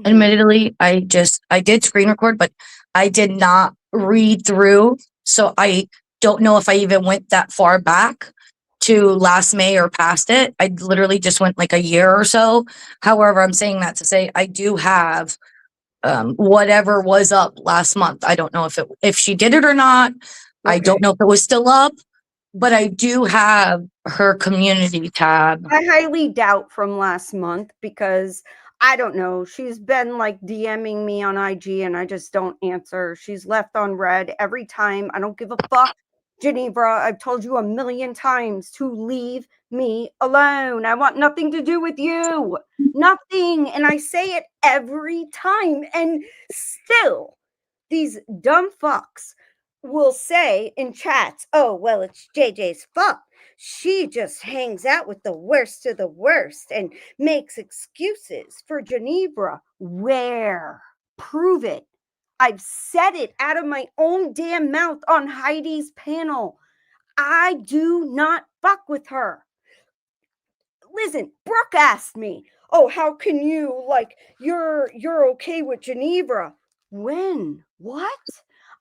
Admittedly, I did screen record, but I did not read through. So I don't know if I even went that far back to last May or past it. I literally just went like a year or so. However, I'm saying that to say I do have whatever was up last month. I don't know if she did it or not. Okay. I don't know if it was still up, but I do have her community tab. I highly doubt from last month, because I don't know. She's been like DMing me on IG and I just don't answer. She's left on red every time. I don't give a fuck. Geneva, I've told you a million times to leave me alone. I want nothing to do with you. Nothing. And I say it every time. And still, these dumb fucks will say in chats, oh, well, it's JJ's fault. She just hangs out with the worst of the worst and makes excuses for Geneva. Where? Prove it. I've said it out of my own damn mouth on Heidi's panel. I do not fuck with her. Listen, Brooke asked me, oh, how can you, like, you're okay with Geneva? When? What?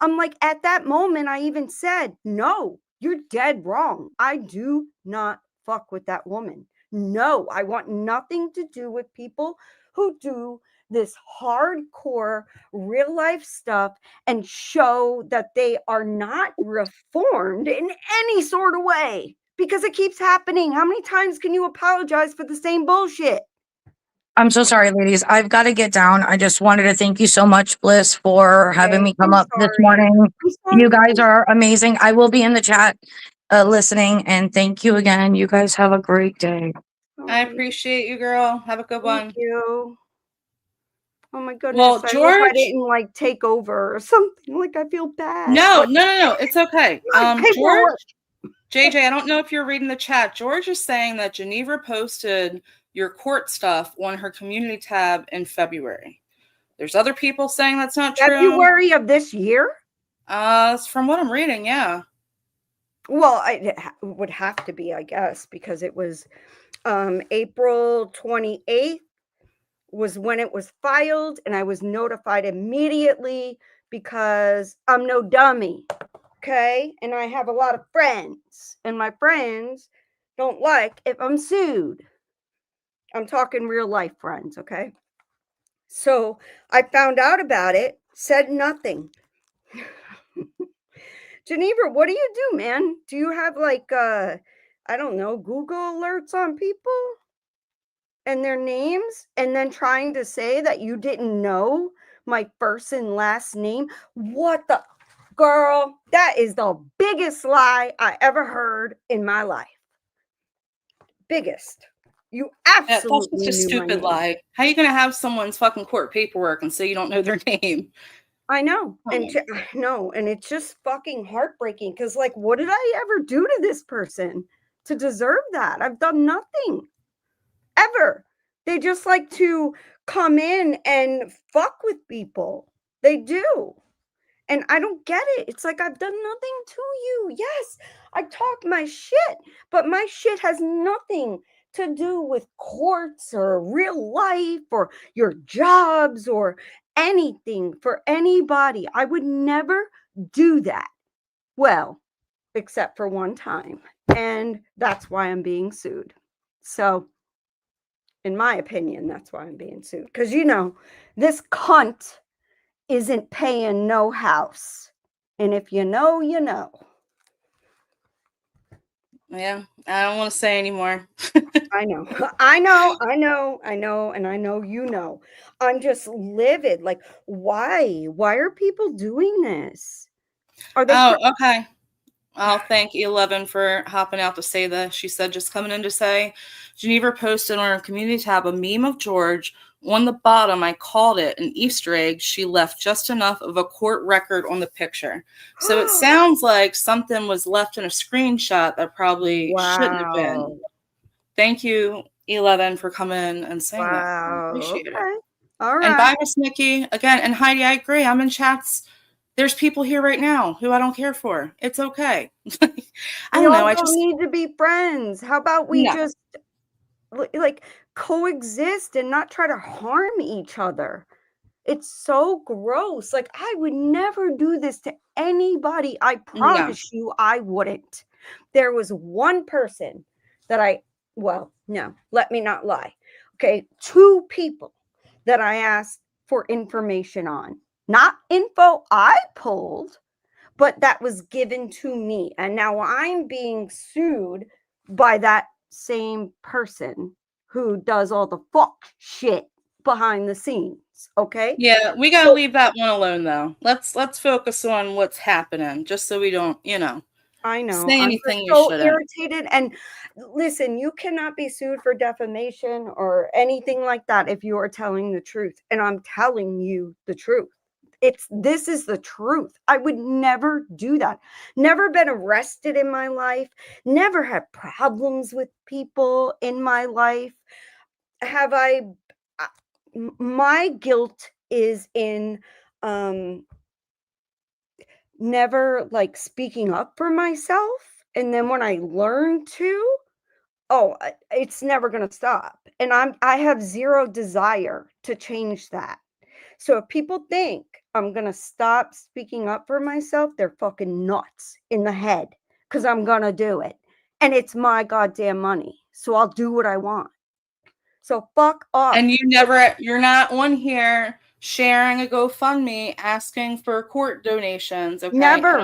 I'm like, at that moment, I even said, no, you're dead wrong. I do not fuck with that woman. No, I want nothing to do with people who do this hardcore real life stuff and show that they are not reformed in any sort of way, because it keeps happening. How many times can you apologize for the same bullshit? I'm so sorry, ladies. I've got to get down. I just wanted to thank you so much, Bliss, for having Okay, me come I'm up this sorry. morning. I'm sorry. You guys are amazing. I will be in the chat listening, and thank you again. You guys have a great day. I Okay, appreciate you, girl. Have a good thank one. you. Oh my goodness. Well, I hope I George. didn't like take over or something. Like, I feel bad. No, no. It's okay. My George, paperwork. JJ, I don't know if you're reading the chat. George is saying that Geneva posted your court stuff on her community tab in February. There's other people saying that's not true. February of this year? From what I'm reading, yeah. Well, it would have to be, I guess, because it was April 28th was when it was filed, and I was notified immediately because I'm no dummy. Okay. And I have a lot of friends, and my friends don't like if I'm sued. I'm talking real life friends. Okay. So I found out about it, said nothing. Geneva, what do you do, man? Do you have like, I don't know, Google alerts on people and their names, and then trying to say that you didn't know my first and last name? What the girl? That is the biggest lie I ever heard in my life. Biggest. You That's absolutely just a knew my stupid name. lie. How are you going to have someone's fucking court paperwork and say you don't know their name? I know. And I know. And it's just fucking heartbreaking, because, like, what did I ever do to this person to deserve that? I've done nothing ever. They just like to come in and fuck with people. They do. And I don't get it. It's like, I've done nothing to you. Yes, I talk my shit, but my shit has nothing to do with courts or real life or your jobs or anything for anybody. I would never do that. Well, except for one time. And that's why I'm being sued. So, in my opinion, that's why I'm being sued. Because, you know, this cunt isn't paying no house. And if you know, you know. Yeah, I don't want to say anymore. I know, and I know you know. I'm just livid. Like, why? Why are people doing this? Are they? Oh, okay. I'll thank 11 for hopping out to say this. She said, just coming in to say, Geneva posted on her community tab a meme of George. On the bottom, I called it an Easter egg. She left just enough of a court record on the picture. So it sounds like something was left in a screenshot that probably shouldn't have been. Thank you, 11, for coming in and saying that. I appreciate it. All right. And bye, Miss Nikki. Again, and Heidi, I agree. I'm in chats. There's people here right now who I don't care for. It's okay. I don't know. I just need to be friends. How about we just like coexist and not try to harm each other? It's so gross. Like, I would never do this to anybody. I promise you I wouldn't. There was one person that let me not lie. Okay, 2 people that I asked for information on. Not info I pulled, but that was given to me. And now I'm being sued by that same person who does all the fuck shit behind the scenes. Okay? Yeah, we got to leave that one alone, though. Let's focus on what's happening, just so we don't, I know. say I'm anything so you shouldn't. irritated. And listen, you cannot be sued for defamation or anything like that if you are telling the truth. And I'm telling you the truth. This is the truth. I would never do that. Never been arrested in my life. Never had problems with people in my life. My guilt is in never like speaking up for myself. And then when I learn to, it's never going to stop. And I have zero desire to change that. So if people think I'm going to stop speaking up for myself, they're fucking nuts in the head because I'm going to do it. And it's my goddamn money. So I'll do what I want. So fuck off. And you're not on here sharing a GoFundMe asking for court donations. Okay. Never.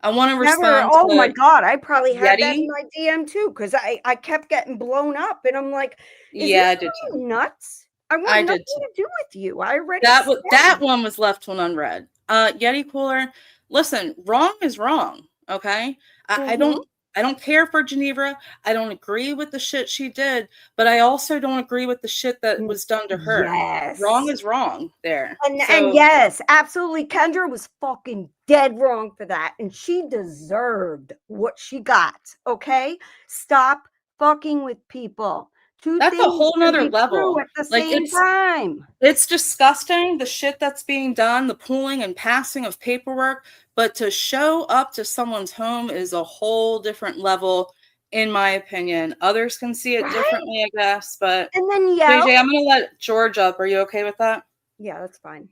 I want to Never. respond Oh to my God. I probably had that Yeti. in my DM too because I kept getting blown up and I'm like, is Yeah, I this did fucking too. nuts? I want I nothing did too. to do with you. I already That one was left on unread. Yeti Cooler, listen, wrong is wrong. Okay. I don't care for Geneva. I don't agree with the shit she did, but I also don't agree with the shit that was done to her. Yes. Wrong is wrong there. And yes, absolutely. Kendra was fucking dead wrong for that. And she deserved what she got. Okay? Stop fucking with people. That's a whole nother level. At the same time. It's disgusting, the shit that's being done, the pooling and passing of paperwork, but to show up to someone's home is a whole different level, in my opinion. Others can see it differently, I guess, but and then yell. JJ, I'm going to let George up. Are you okay with that? Yeah, that's fine.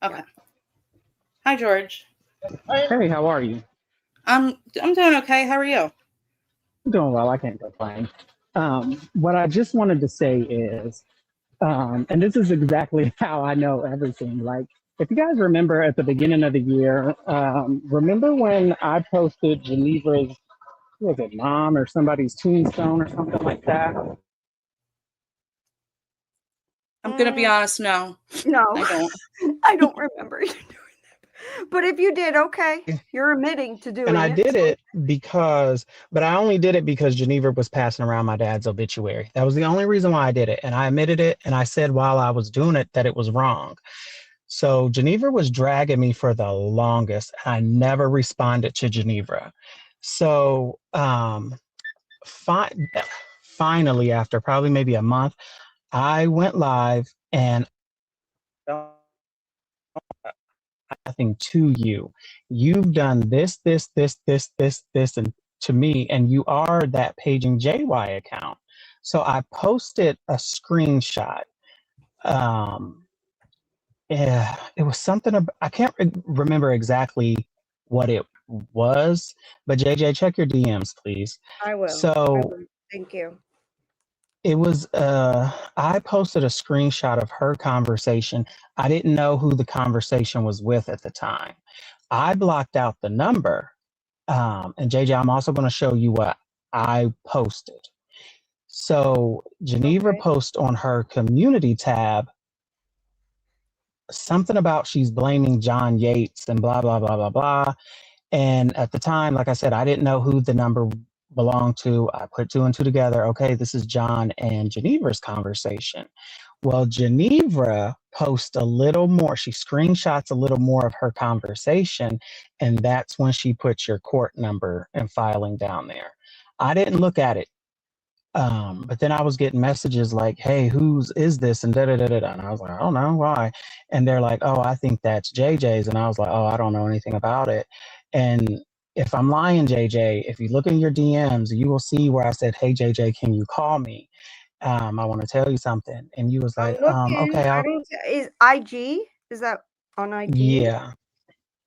Okay. Yeah. Hi, George. Hey, how are you? I'm doing okay. How are you? I'm doing well. I can't complain. What I just wanted to say is, and this is exactly how I know everything. Like, if you guys remember at the beginning of the year, remember when I posted Geneva's, was it mom or somebody's tombstone or something like that? I'm going to be honest, no. No, I don't. I don't remember you doing that. But if you did, okay, you're admitting to doing it. And I did it but I only did it because Geneva was passing around my dad's obituary. That was the only reason why I did it. And I admitted it. And I said while I was doing it that it was wrong. So Geneva was dragging me for the longest. And I never responded to Geneva. So finally, after probably maybe a month, I went live and nothing to you. You've done this, and to me, and you are that Paging JY account. So I posted a screenshot. Yeah, it was something I can't remember exactly what it was, but JJ, check your DMs, please. I will. So thank you. it was I posted a screenshot of her conversation. I didn't know who the conversation was with at the time. I blocked out the number. And JJ, I'm also going to show you what I posted. So Geneva posts on her community tab something about she's blaming John Yates and blah, blah, blah, blah, blah. And at the time, like I said, I didn't know who the number belonged to. I put two and two together. Okay, this is John and Geneva's conversation. Well, Geneva posts a little more. She screenshots a little more of her conversation. And that's when she puts your court number and filing down there. I didn't look at it. But then I was getting messages like, hey, whose is this? And da-da-da-da-da. And I was like, I don't know why. And they're like, oh, I think that's JJ's. And I was like, oh, I don't know anything about it. And if I'm lying, JJ, if you look in your DMs, you will see where I said, hey, JJ, can you call me? I want to tell you something. And you was like, okay. Is IG? Is that on IG? Yeah.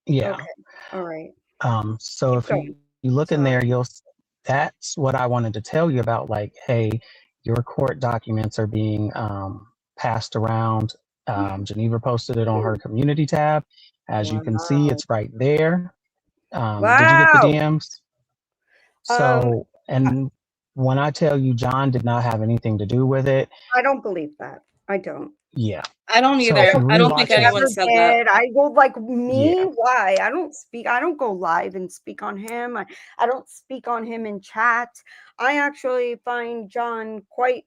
Yeah. Okay. All right. So if you look in there, that's what I wanted to tell you about. Like, hey, your court documents are being passed around. Geneva posted it on her community tab. As you can see, it's right there. Did you get the DMs? So, and when I tell you John did not have anything to do with it. I don't believe that. I don't. Yeah. I don't either. I don't think anyone said that. I go like me. Yeah. Why? I don't go live and speak on him. I don't speak on him in chat. I actually find John quite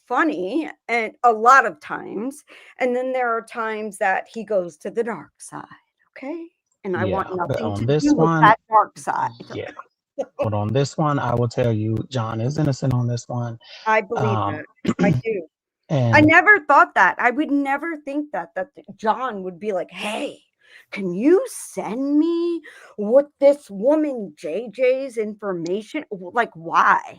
funny and a lot of times. And then there are times that he goes to the dark side. Okay. And I want nothing to do with that dark side. Yeah. But on this one, I will tell you, John is innocent on this one. I believe that. I do. And I never thought that. I would never think that John would be like, hey, can you send me what this woman JJ's information? Like, why?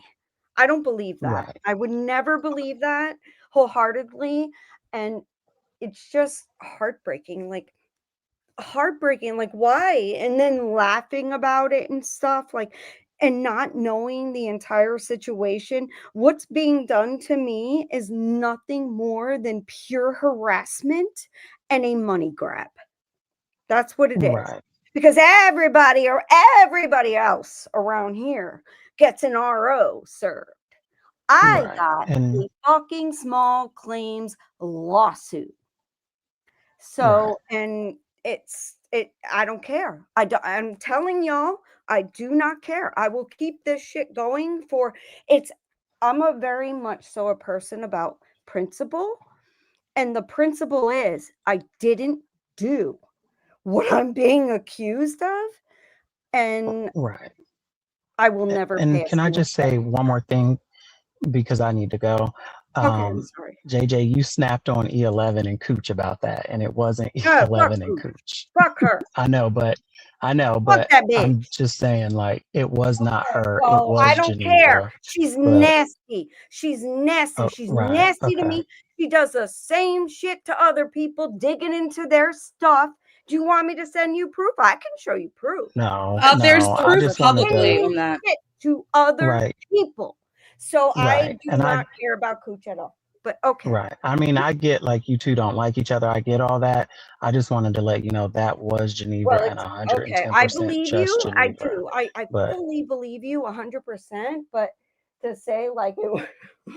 I don't believe that. Right. I would never believe that wholeheartedly. And it's just heartbreaking. Like, heartbreaking. Like, why? And then laughing about it and stuff, like, and not knowing the entire situation. What's being done to me is nothing more than pure harassment and a money grab. That's what it is. Right. Because everybody else around here gets an RO served. I Right. got And a fucking small claims lawsuit. right. So, and I don't care. I'm telling y'all, I do not care. I will keep this shit going for I'm a very much so a person about principle. And the principle is I didn't do what I'm being accused of. And Right. I will never And pay a can I single just say cent. one more thing because I need to go? Okay, I'm sorry. JJ, you snapped on E11 and Cooch about that, and it wasn't No, fuck E11 and Cooch. Cooch. Fuck her. I know, but Fuck that bitch. I'm just saying, like, it was not her. It Oh, I was don't care. Geneva. She's But nasty. She's nasty. She's right, nasty to okay, me. She does the same shit to other people, digging into their stuff. Do you want me to send you proof? I can show you proof. no, There's no. I proof just wanted publicly to. on that. Shit to other Right, people. So I right, do and not care about Cooch at all. But okay. right. I mean, I get like you two don't like each other. I get all that. I just wanted to let you know that was Geneva Well, and it's okay. I 110% believe just you. I Geneva. do. I But fully believe you 100%. But to say like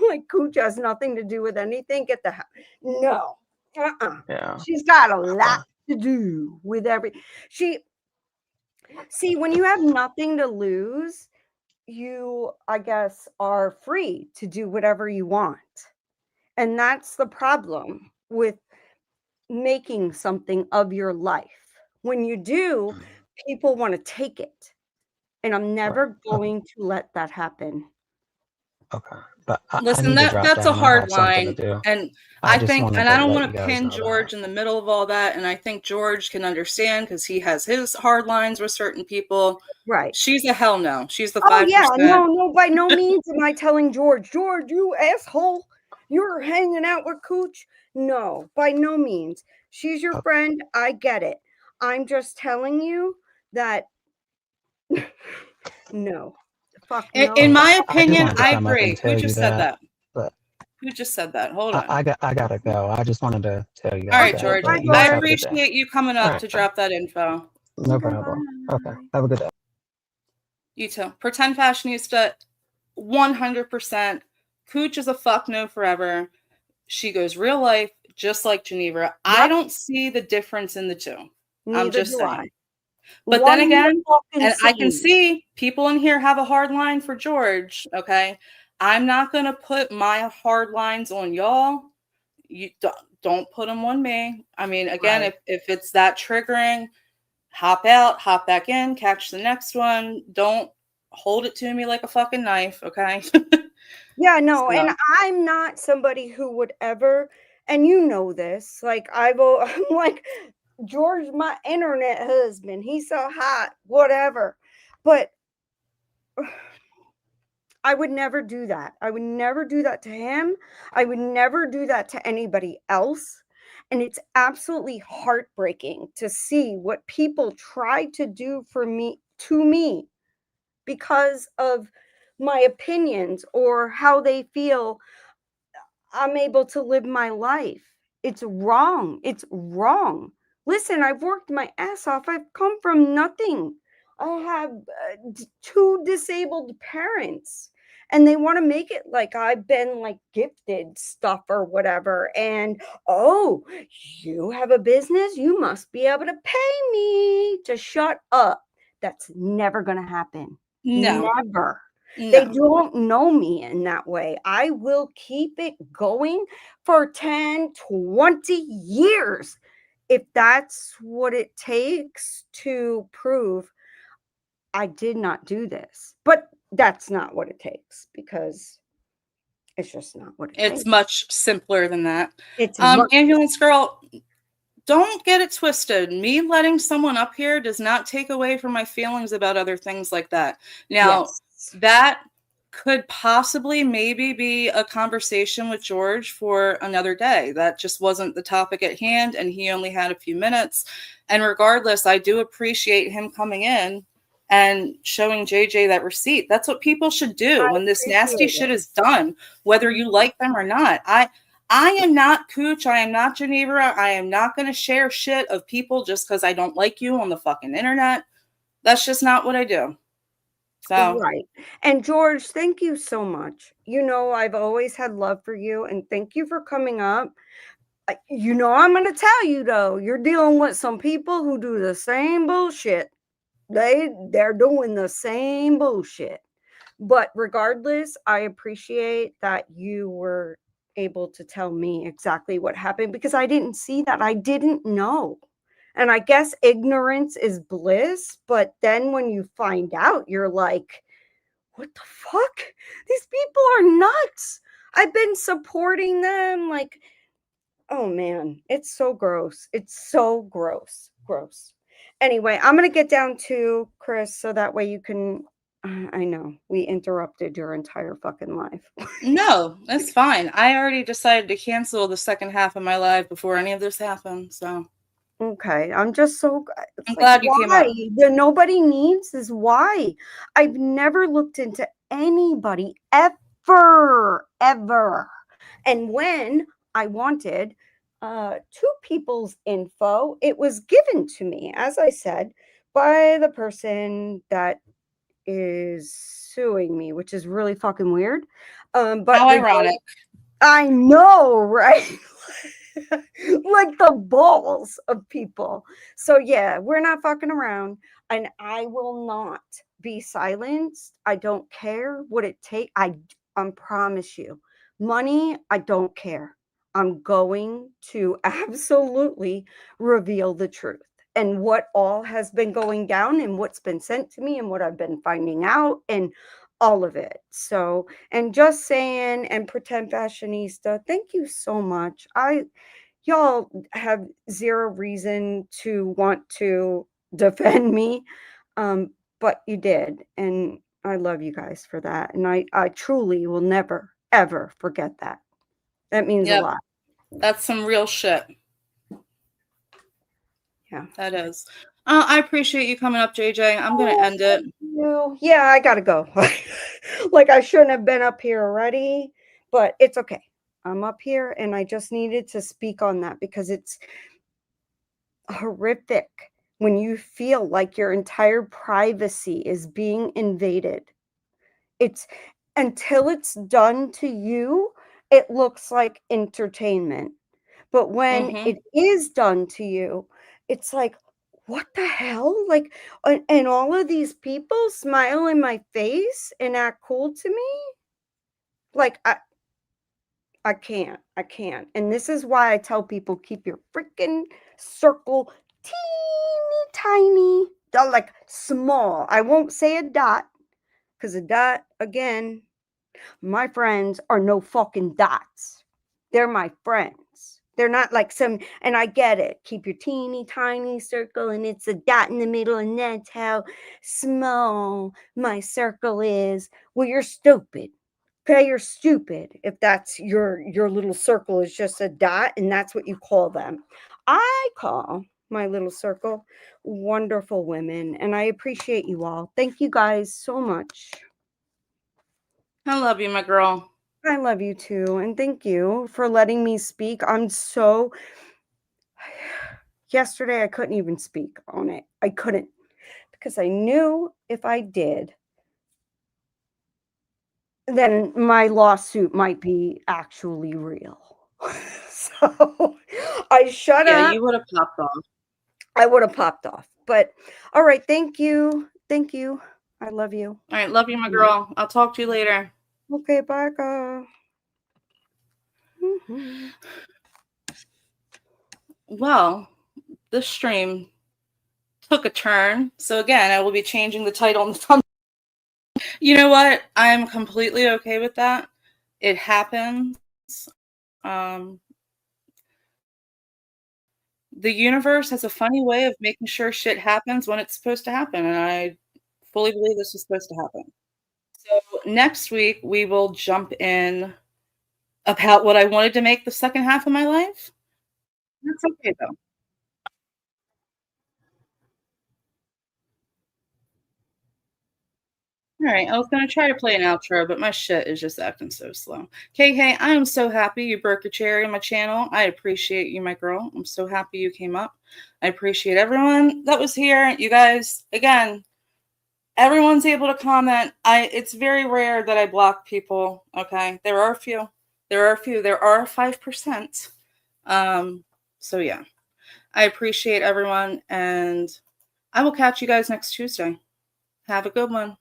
like Cooch has nothing to do with anything, get the hell. No. yeah, She's got a okay, lot to do with see, when you have nothing to lose, you, I guess, are free to do whatever you want. And that's the problem with making something of your life. When you do, people want to take it. And I'm right, never okay, going to let that happen. okay. But I Listen, need to drop that's a down. I hard have something to line. do. And I I just think, wanted and to I don't let want you to guys pin know that. George in the middle of all that. And I think George can understand because he has his hard lines with certain people. Right. She's a hell no. She's the Oh, 5%. yeah. No, by no means am I telling George, you asshole, you're hanging out with Cooch. No, by no means. She's your Okay. friend. I get it. I'm just telling you that no. Fuck no. In my I just opinion, wanted to I come up and agree. Who tell you just said that. that? But Who just said that? Hold on. I gotta go. I just wanted to tell you All guys right, that. George. Bye, But you I guys have a good day. appreciate you coming All up right, to drop that info. no problem. Okay, have a good day. You too. Pretend Fashionista, 100%. Cooch is a fuck no forever. She goes real life, just like Geneva. I don't see the difference in the two. I'm Neither just do saying. I. But One then again, fucking and I can scene. see people in here have a hard line for George, okay? I'm not going to put my hard lines on y'all. You don't put them on me. I mean, again, Right. if it's that triggering, hop out, hop back in, catch the next one. Don't hold it to me like a fucking knife, okay? Yeah, no, and So, I'm not somebody who would ever, and you know this, like I'm like George, my internet husband. He's so hot, whatever. But I would never do that. I would never do that to him. I would never do that to anybody else. And it's absolutely heartbreaking to see what people try to do to me because of my opinions or how they feel I'm able to live my life. It's wrong. It's wrong. Listen, I've worked my ass off. I've come from nothing. I have 2 disabled parents, and they want to make it like I've been like gifted stuff or whatever. And oh, you have a business? You must be able to pay me to shut up. That's never going to happen. no. Never. No. They don't know me in that way. I will keep it going for 10, 20 years if that's what it takes to prove I did not do this. But that's not what it takes because it's just not what it It's takes. much simpler than that. It's Ambulance Girl, don't get it twisted. Me letting someone up here does not take away from my feelings about other things like that. Now, yes. that could possibly maybe be a conversation with George for another day. That just wasn't the topic at hand, and he only had a few minutes. And regardless, I do appreciate him coming in and showing JJ that receipt. That's what people should do when this nasty shit is done, whether you like them or not. I am not Cooch. I am not Geneva. I am not going to share shit of people just because I don't like you on the fucking internet. That's just not what I do. So Right. And George, thank you so much. You know, I've always had love for you, and thank you for coming up. You know, I'm going to tell you though, you're dealing with some people who do the same bullshit. They're doing the same bullshit. But regardless, I appreciate that you were able to tell me exactly what happened, because I didn't see that. I didn't know. And I guess ignorance is bliss, but then when you find out, you're like, what the fuck? These people are nuts. I've been supporting them. Like, oh man, it's so gross. It's so gross. Gross. Anyway, I'm going to get down to Chris so that way you can. I know we interrupted your entire fucking life. no, that's fine. I already decided to cancel the second half of my live before any of this happened. So Okay, I'm just so I'm glad you came up. The nobody needs is why. I've never looked into anybody ever. And when I wanted two people's info, it was given to me, as I said, by the person that is suing me, which is really fucking weird. But How ironic. I know, right? Like the balls of people. So yeah, we're not fucking around, and I will not be silenced. I don't care what it takes. I promise you, money, I don't care. I'm going to absolutely reveal the truth and what all has been going down and what's been sent to me and what I've been finding out and all of it. So, and just saying, and Pretend Fashionista, thank you so much. Y'all have zero reason to want to defend me, but you did, and I love you guys for that. And I truly will never ever forget that. That means a lot. That's some real shit. Yeah, that is. I appreciate you coming up, JJ. I'm gonna end it. Yeah, I gotta go. Like I shouldn't have been up here already, but it's okay. I'm up here, and I just needed to speak on that because it's horrific when you feel like your entire privacy is being invaded. It's until it's done to you, it looks like entertainment. But when it is done to you, it's like, what the hell? Like, and all of these people smile in my face and act cool to me. Like, I can't. And this is why I tell people, keep your freaking circle teeny tiny, like small. I won't say a dot, because a dot, again, my friends are no fucking dots. They're my friends. They're not like some, and I get it. Keep your teeny tiny circle and it's a dot in the middle, and that's how small my circle is. Well, you're stupid. Okay, you're stupid if that's your little circle is just a dot and that's what you call them. I call my little circle wonderful women, and I appreciate you all. Thank you guys so much. I love you, my girl. I love you too, and thank you for letting me speak. Yesterday I couldn't even speak on it. I couldn't, because I knew if I did, then my lawsuit might be actually real. So I shut up. Yeah, you would have popped off. I would have popped off. But all right, thank you. Thank you. I love you. All right, love you, my girl. I'll talk to you later. Okay, bye, girl. Mm-hmm. Well, this stream took a turn. So again, I will be changing the title and the thumbnail. You know what? I'm completely okay with that. It happens. The universe has a funny way of making sure shit happens when it's supposed to happen, and I fully believe this was supposed to happen. So next week we will jump in about what I wanted to make the second half of my life. That's okay though. All right, I was going to try to play an outro, but my shit is just acting so slow. KK, I am so happy you broke your cherry on my channel. I appreciate you, my girl. I'm so happy you came up. I appreciate everyone that was here. You guys, again, everyone's able to comment. It's very rare that I block people, okay? There are a few. There are 5%. So yeah. I appreciate everyone, and I will catch you guys next Tuesday. Have a good one.